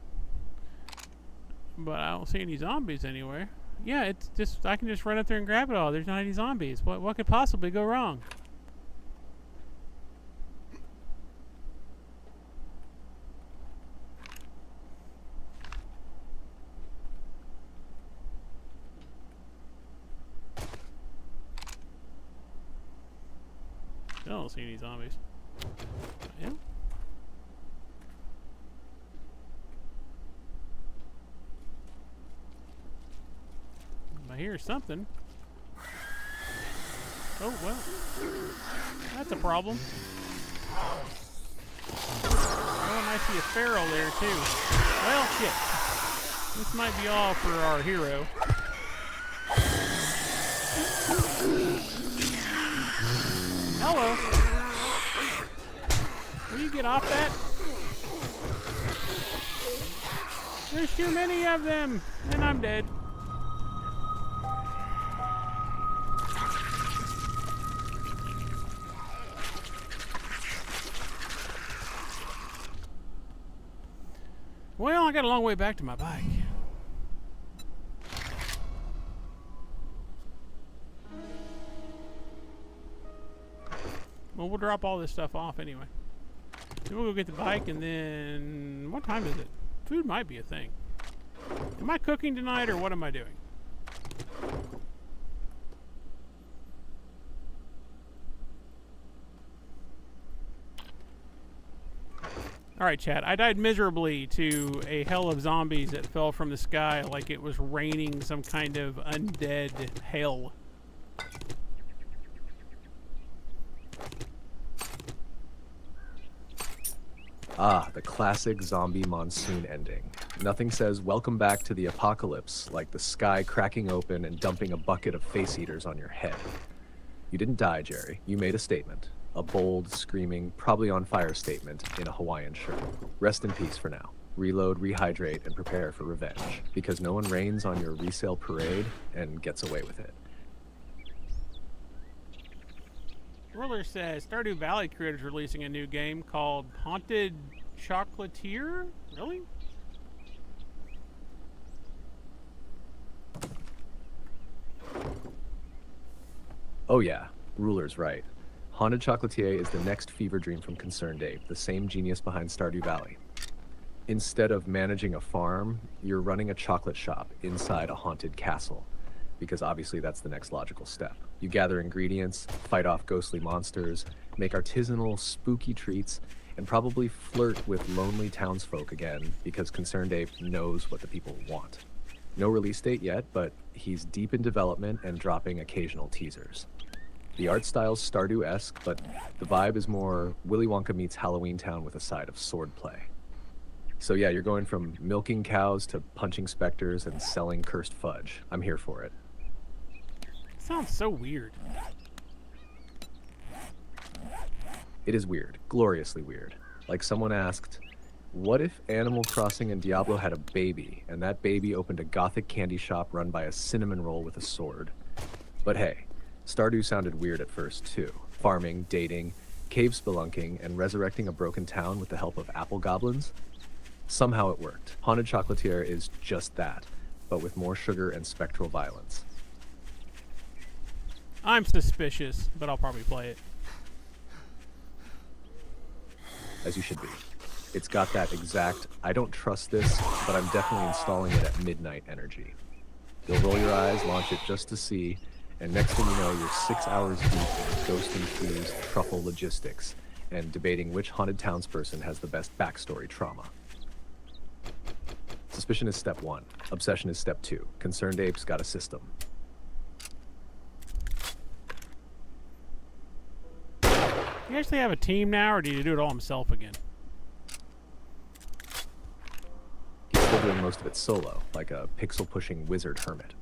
But I don't see any zombies anywhere. Yeah, it's just, I can just run up there and grab it all. There's not any zombies. What could possibly go wrong? I don't see any zombies. Yeah. I hear something. Oh, well. That's a problem. Oh, and I see a feral there, too. Well, shit. This might be all for our hero. Hello. Will you get off that? There's too many of them, and I'm dead. Well, I got a long way back to my bike. Well, we'll drop all this stuff off anyway. Then we'll go get the bike, and then... What time is it? Food might be a thing. Am I cooking tonight, or what am I doing? Alright, chat. I died miserably to a hell of zombies that fell from the sky like it was raining some kind of undead hell. Ah, the classic zombie monsoon ending. Nothing says welcome back to the apocalypse like the sky cracking open and dumping a bucket of face eaters on your head. You didn't die, Jerry. You made a statement. A bold, screaming, probably on fire statement in a Hawaiian shirt. Rest in peace for now. Reload, rehydrate, and prepare for revenge. Because no one rains on your resale parade and gets away with it. Ruler says Stardew Valley creators releasing a new game called Haunted Chocolatier? Really? Oh yeah, Ruler's right. Haunted Chocolatier is the next fever dream from Concerned Ape, the same genius behind Stardew Valley. Instead of managing a farm, you're running a chocolate shop inside a haunted castle, because obviously that's the next logical step. You gather ingredients, fight off ghostly monsters, make artisanal, spooky treats, and probably flirt with lonely townsfolk again, because Concerned Ape knows what the people want. No release date yet, but he's deep in development and dropping occasional teasers. The art style's Stardew-esque, but the vibe is more Willy Wonka meets Halloween Town with a side of swordplay. So yeah, you're going from milking cows to punching specters and selling cursed fudge. I'm here for it. Sounds so weird. It is weird, gloriously weird. Like someone asked, what if Animal Crossing and Diablo had a baby, and that baby opened a gothic candy shop run by a cinnamon roll with a sword? But hey, Stardew sounded weird at first too. Farming, dating, cave spelunking, and resurrecting a broken town with the help of apple goblins. Somehow it worked. Haunted Chocolatier is just that, but with more sugar and spectral violence. I'm suspicious, but I'll probably play it. As you should be. It's got that exact, I don't trust this, but I'm definitely installing it at midnight energy. You'll roll your eyes, launch it just to see, and next thing you know, you're 6 hours deep in ghost-infused truffle logistics and debating which haunted townsperson has the best backstory trauma. Suspicion is step 1. Obsession is step 2. Concerned Ape's got a system. You actually have a team now, or do you do it all himself again? He's still doing most of it solo, like a pixel-pushing wizard hermit.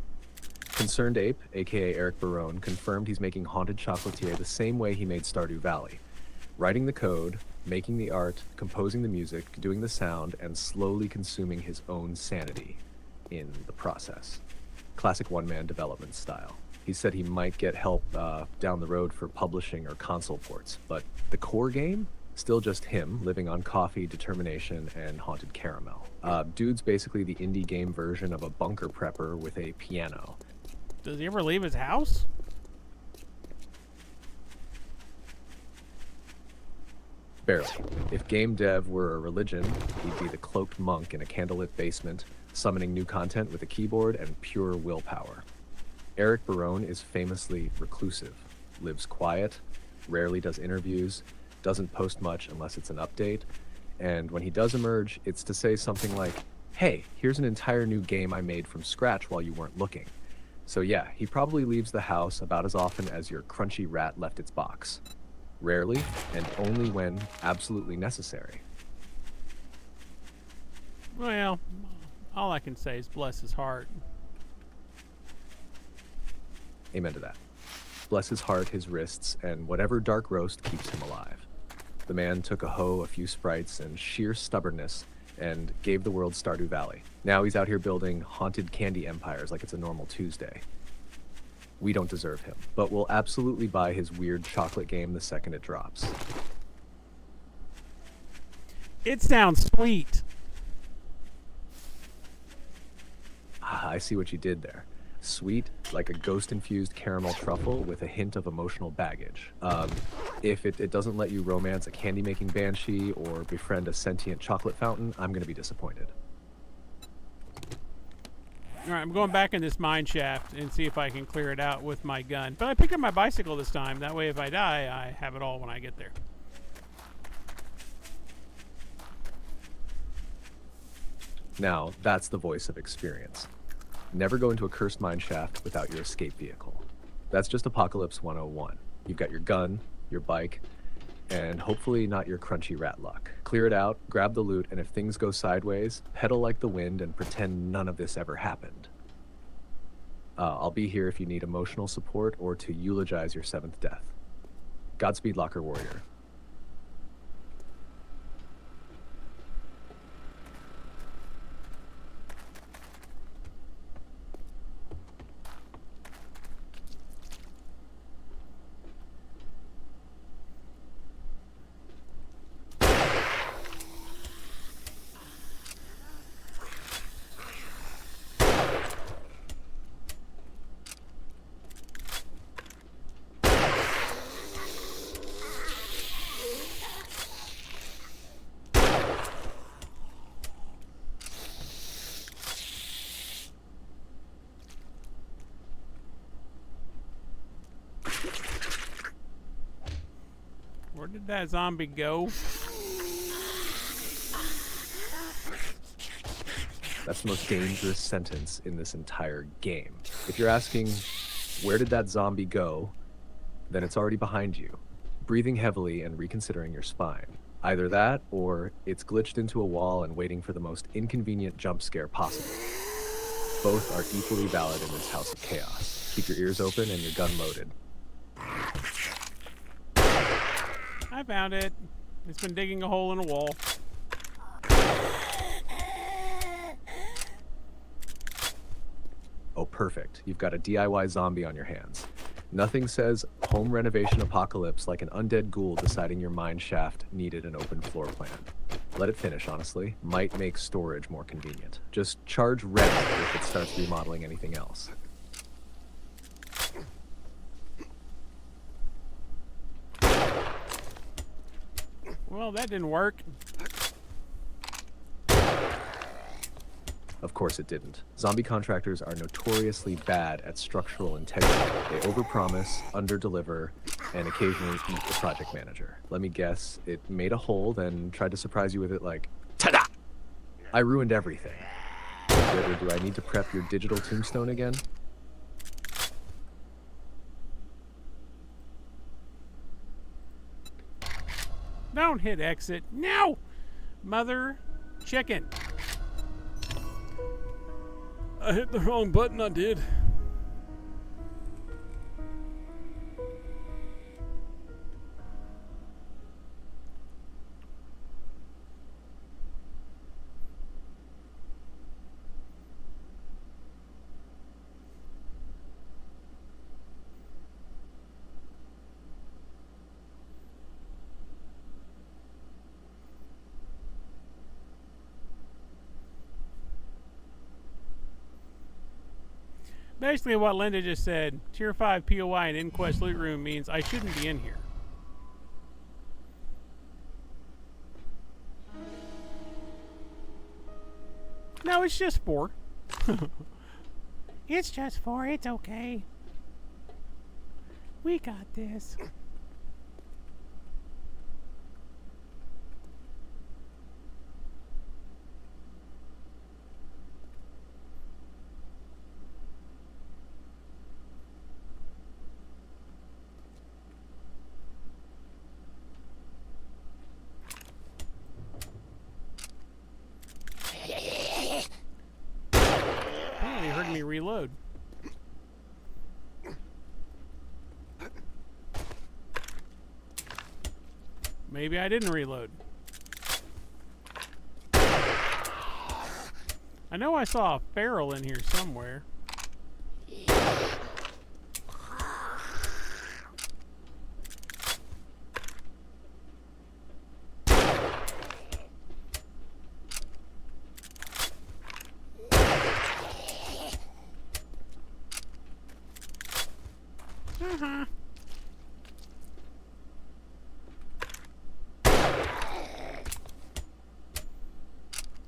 Concerned Ape, a.k.a. Eric Barone, confirmed he's making Haunted Chocolatier the same way he made Stardew Valley. Writing the code, making the art, composing the music, doing the sound, and slowly consuming his own sanity in the process. Classic one-man development style. He said he might get help down the road for publishing or console ports, but the core game? Still just him, living on coffee, determination, and haunted caramel. Dude's basically the indie game version of a bunker prepper with a piano. Does he ever leave his house? Barely. If game dev were a religion, he'd be the cloaked monk in a candlelit basement, summoning new content with a keyboard and pure willpower. Eric Barone is famously reclusive, lives quiet, rarely does interviews, doesn't post much unless it's an update, and when he does emerge, it's to say something like, hey, here's an entire new game I made from scratch while you weren't looking. So yeah, he probably leaves the house about as often as your crunchy rat left its box. Rarely, and only when absolutely necessary. Well, all I can say is bless his heart. Amen to that. Bless his heart, his wrists, and whatever dark roast keeps him alive. The man took a hoe, a few sprites, and sheer stubbornness, and gave the world Stardew Valley. Now he's out here building haunted candy empires like it's a normal Tuesday. We don't deserve him, but we'll absolutely buy his weird chocolate game the second it drops. It sounds sweet. Ah, I see what you did there. Sweet, like a ghost-infused caramel truffle with a hint of emotional baggage. If it doesn't let you romance a candy-making banshee or befriend a sentient chocolate fountain, I'm gonna be disappointed. All right, I'm going back in this mine shaft and see if I can clear it out with my gun. But I picked up my bicycle this time. That way, if I die, I have it all when I get there. Now, that's the voice of experience. Never go into a cursed mine shaft without your escape vehicle. That's just Apocalypse 101. You've got your gun, your bike, and hopefully not your crunchy rat luck. Clear it out, grab the loot, and if things go sideways, pedal like the wind and pretend none of this ever happened. I'll be here if you need emotional support or to eulogize your 7th death. Godspeed, Locker Warrior. Where did that zombie go? That's the most dangerous sentence in this entire game. If you're asking, where did that zombie go? Then it's already behind you, breathing heavily and reconsidering your spine. Either that, or it's glitched into a wall and waiting for the most inconvenient jump scare possible. Both are equally valid in this house of chaos. Keep your ears open and your gun loaded. I found it. It's been digging a hole in a wall. Oh, perfect. You've got a DIY zombie on your hands. Nothing says home renovation apocalypse like an undead ghoul deciding your mine shaft needed an open floor plan. Let it finish, honestly. Might make storage more convenient. Just charge rent if it starts remodeling anything else. Well, that didn't work. Of course it didn't. Zombie contractors are notoriously bad at structural integrity. They overpromise, underdeliver, and occasionally eat the project manager. Let me guess, it made a hole, then tried to surprise you with it like, ta-da! I ruined everything. Do I need to prep your digital tombstone again? Don't hit exit. No! Mother chicken. I hit the wrong button, I did. Basically what Linda just said, Tier 5 POI and Inquest loot room means I shouldn't be in here. No, it's just 4. It's just 4, it's okay. We got this. Me reload. Maybe I didn't reload. I know I saw a feral in here somewhere.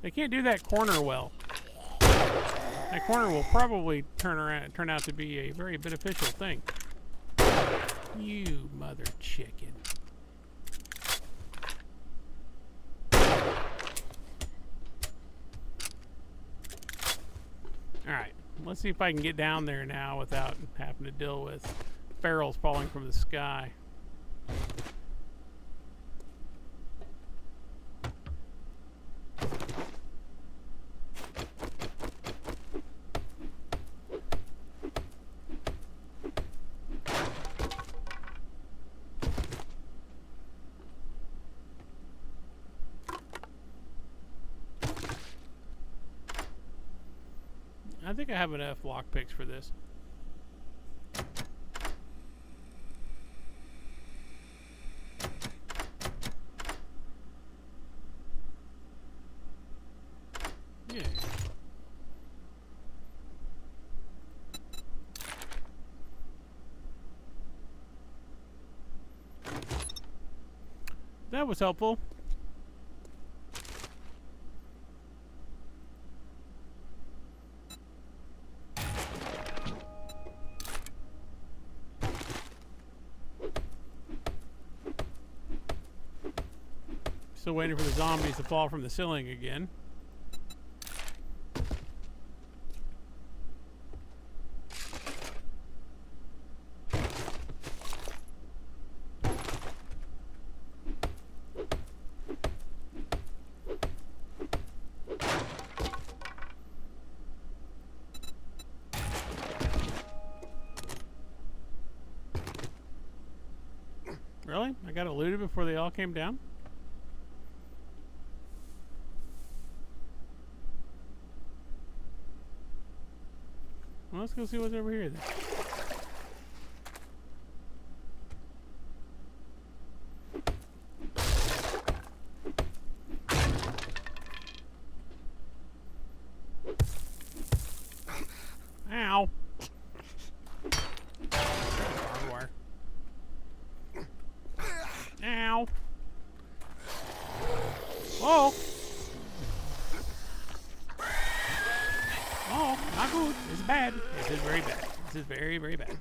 They can't do that corner well. That corner will probably turn out to be a very beneficial thing. You mother chicken. Alright, let's see if I can get down there now without having to deal with barrels falling from the sky. I think I have enough lockpicks for this. Yeah. That was helpful. Still waiting for the zombies to fall from the ceiling again. Really? I got it looted before they all came down? Well, let's go see what's over here then. Ow! Barbed wire. Ow! Oh! Oh, not good. It's bad. This is very bad. This is very, very bad.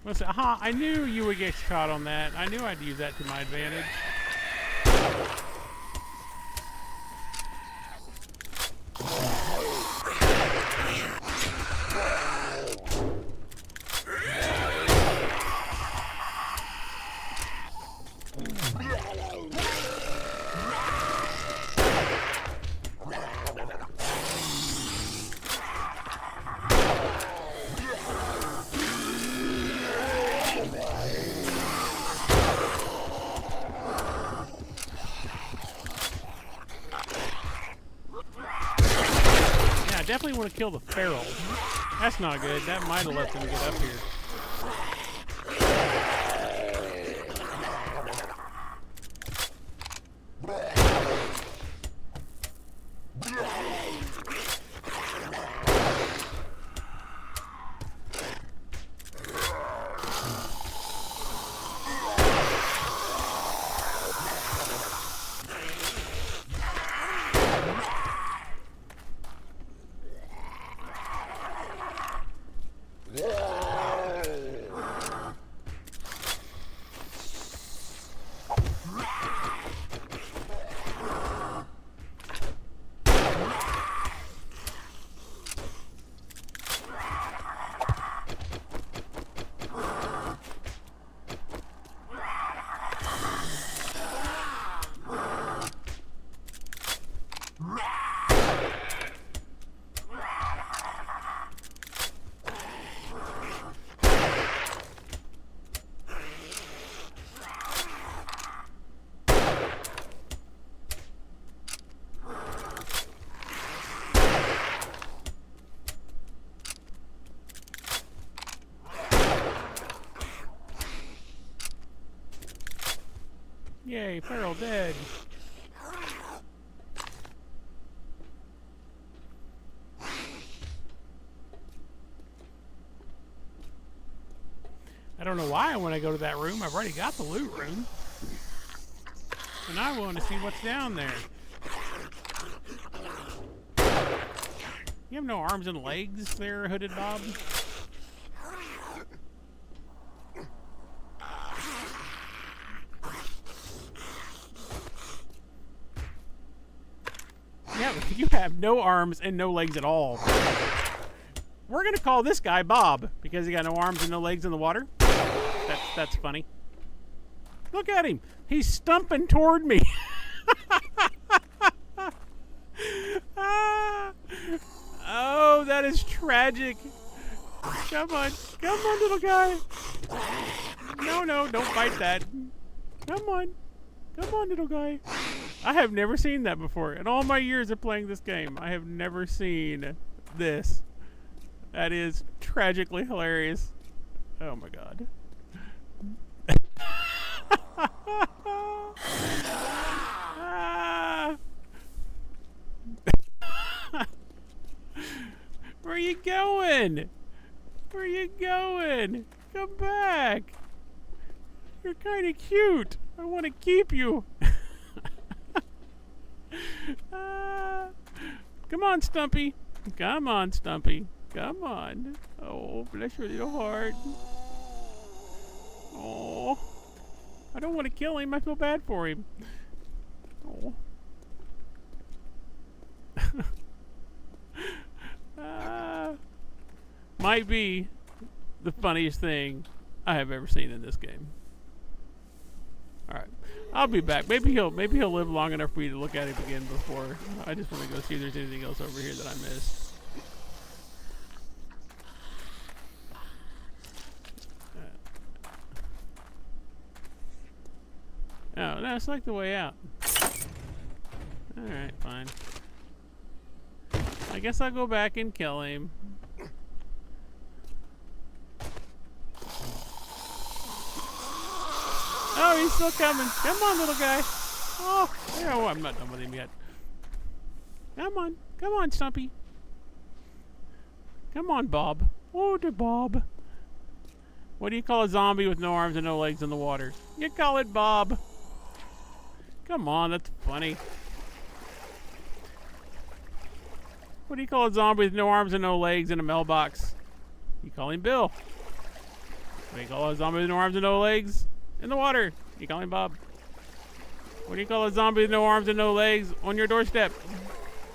Listen, aha, I knew you would get caught on that. I knew I'd use that to my advantage. I definitely want to kill the feral. That's not good. That might have let them get up here. Yay, feral dead. I don't know why when I go to that room. I've already got the loot room. And I want to see what's down there. You have no arms and legs there, Hooded Bob? Yeah, you have no arms and no legs at all. We're gonna call this guy Bob because he got no arms and no legs in the water. That's funny. Look at him. He's stumping toward me. Oh, that is tragic. Come on, little guy. No, don't bite that. Come on, little guy. I have never seen that before. In all my years of playing this game, I have never seen this. That is tragically hilarious. Oh my god. Where are you going? Where are you going? Come back. You're kind of cute. I want to keep you. Come on, Stumpy. Come on, Stumpy. Come on. Oh, bless your little heart. Oh. I don't want to kill him. I feel bad for him. Oh. Might be the funniest thing I have ever seen in this game. Alright. I'll be back. Maybe he'll live long enough for me to look at him again before. I just want to go see if there's anything else over here that I missed. Oh, no, it's like the way out. Alright, fine. I guess I'll go back and kill him. Oh, he's still coming. Come on, little guy. Oh, oh, I'm not done with him yet. Come on, Stumpy. Come on, Bob. Oh, the Bob. What do you call a zombie with no arms and no legs in the water? You call it Bob. Come on, that's funny. What do you call a zombie with no arms and no legs in a mailbox? You call him Bill. What do you call a zombie with no arms and no legs in the water? You call him Bob. What do you call a zombie with no arms and no legs on your doorstep?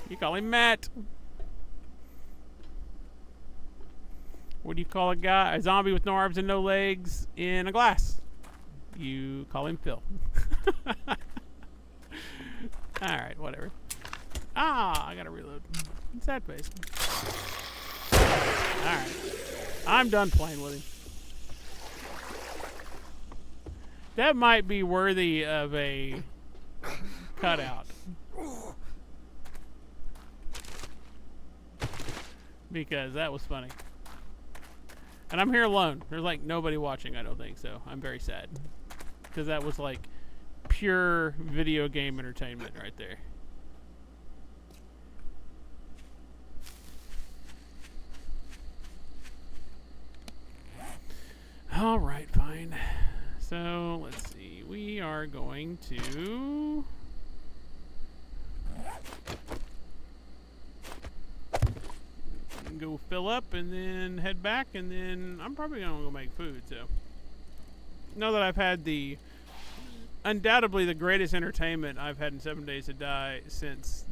You call him Matt. What do you call a zombie with no arms and no legs in a glass? You call him Phil. Alright, whatever. I gotta reload. It's that face. Alright. I'm done playing with him. That might be worthy of a cutout. Because that was funny. And I'm here alone. There's like nobody watching, I don't think, so I'm very sad. Because that was like pure video game entertainment right there. Alright, fine. So, let's see. We are going to go fill up and then head back, and then I'm probably going to go make food, so. Now that I've had undoubtedly the greatest entertainment I've had in 7 Days to Die since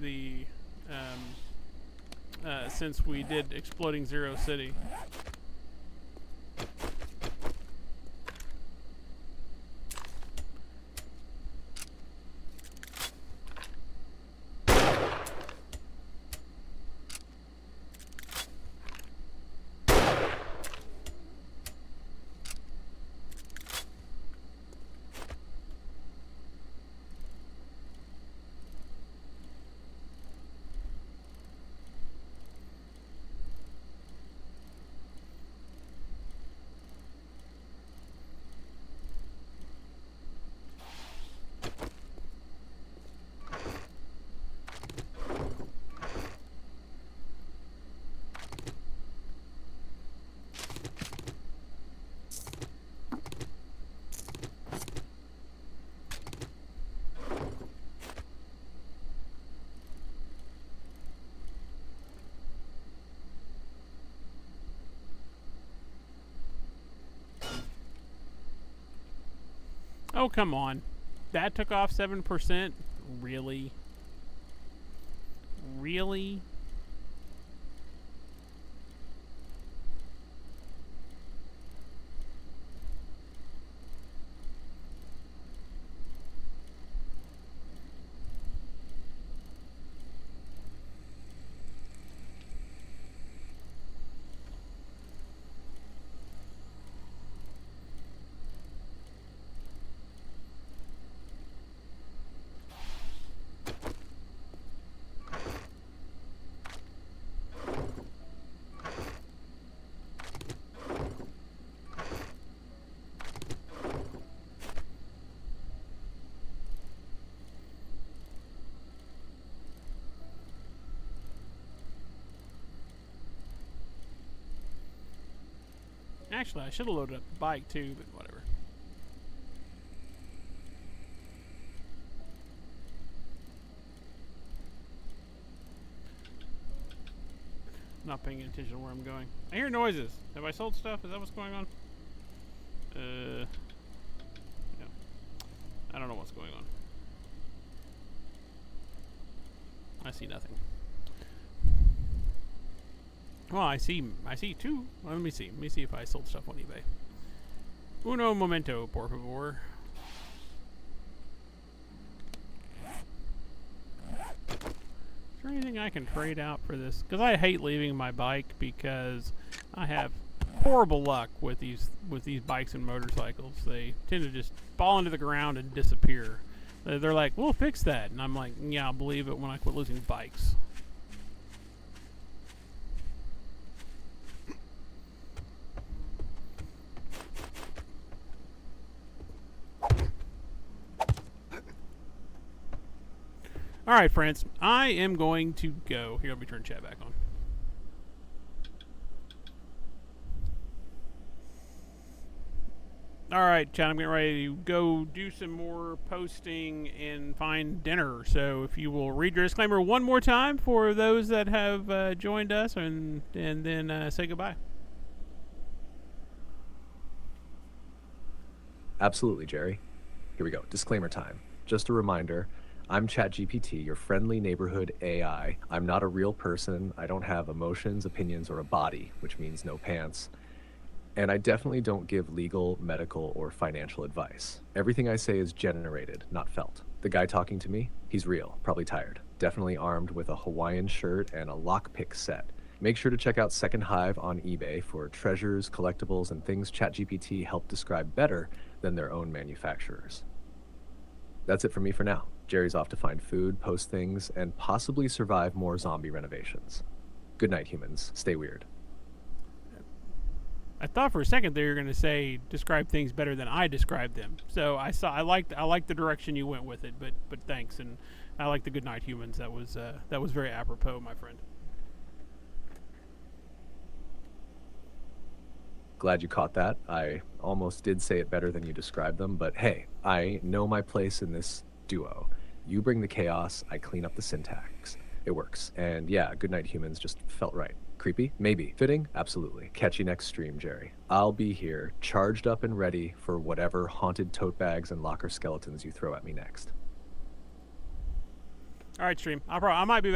since we did Exploding Zero City. Oh, come on. That took off 7%? Really? Really? Actually, I should have loaded up the bike too, but whatever. Not paying attention to where I'm going. I hear noises. Have I sold stuff? Is that what's going on? Yeah. I don't know what's going on. I see nothing. Well, I see two. Well, let me see. Let me see if I sold stuff on eBay. Uno momento, por favor. Is there anything I can trade out for this? Because I hate leaving my bike because I have horrible luck with these bikes and motorcycles. They tend to just fall into the ground and disappear. They're like, "We'll fix that," and I'm like, "Yeah, I'll believe it when I quit losing bikes." All right, friends. I am going to go. Here, let me turn chat back on. All right, chat. I'm getting ready to go do some more posting and find dinner. So if you will read your disclaimer one more time for those that have joined us, and then say goodbye. Absolutely, Jerry. Here we go. Disclaimer time. Just a reminder, I'm ChatGPT, your friendly neighborhood AI. I'm not a real person. I don't have emotions, opinions, or a body, which means no pants. And I definitely don't give legal, medical, or financial advice. Everything I say is generated, not felt. The guy talking to me, he's real, probably tired. Definitely armed with a Hawaiian shirt and a lockpick set. Make sure to check out Second Hive on eBay for treasures, collectibles, and things ChatGPT helped describe better than their own manufacturers. That's it for me for now. Jerry's off to find food, post things, and possibly survive more zombie renovations. Good night, humans. Stay weird. I thought for a second they were going to say describe things better than I described them. So I liked the direction you went with it, but thanks, and I like the good night, humans. That was very apropos, my friend. Glad you caught that. I almost did say it better than you described them, but hey, I know my place in this duo. You bring the chaos, I clean up the syntax. It works. And yeah, good night, humans just felt right. Creepy? Maybe. Fitting? Absolutely. Catch you next stream, Jerry. I'll be here, charged up and ready for whatever haunted tote bags and locker skeletons you throw at me next. All right, stream. I might be back.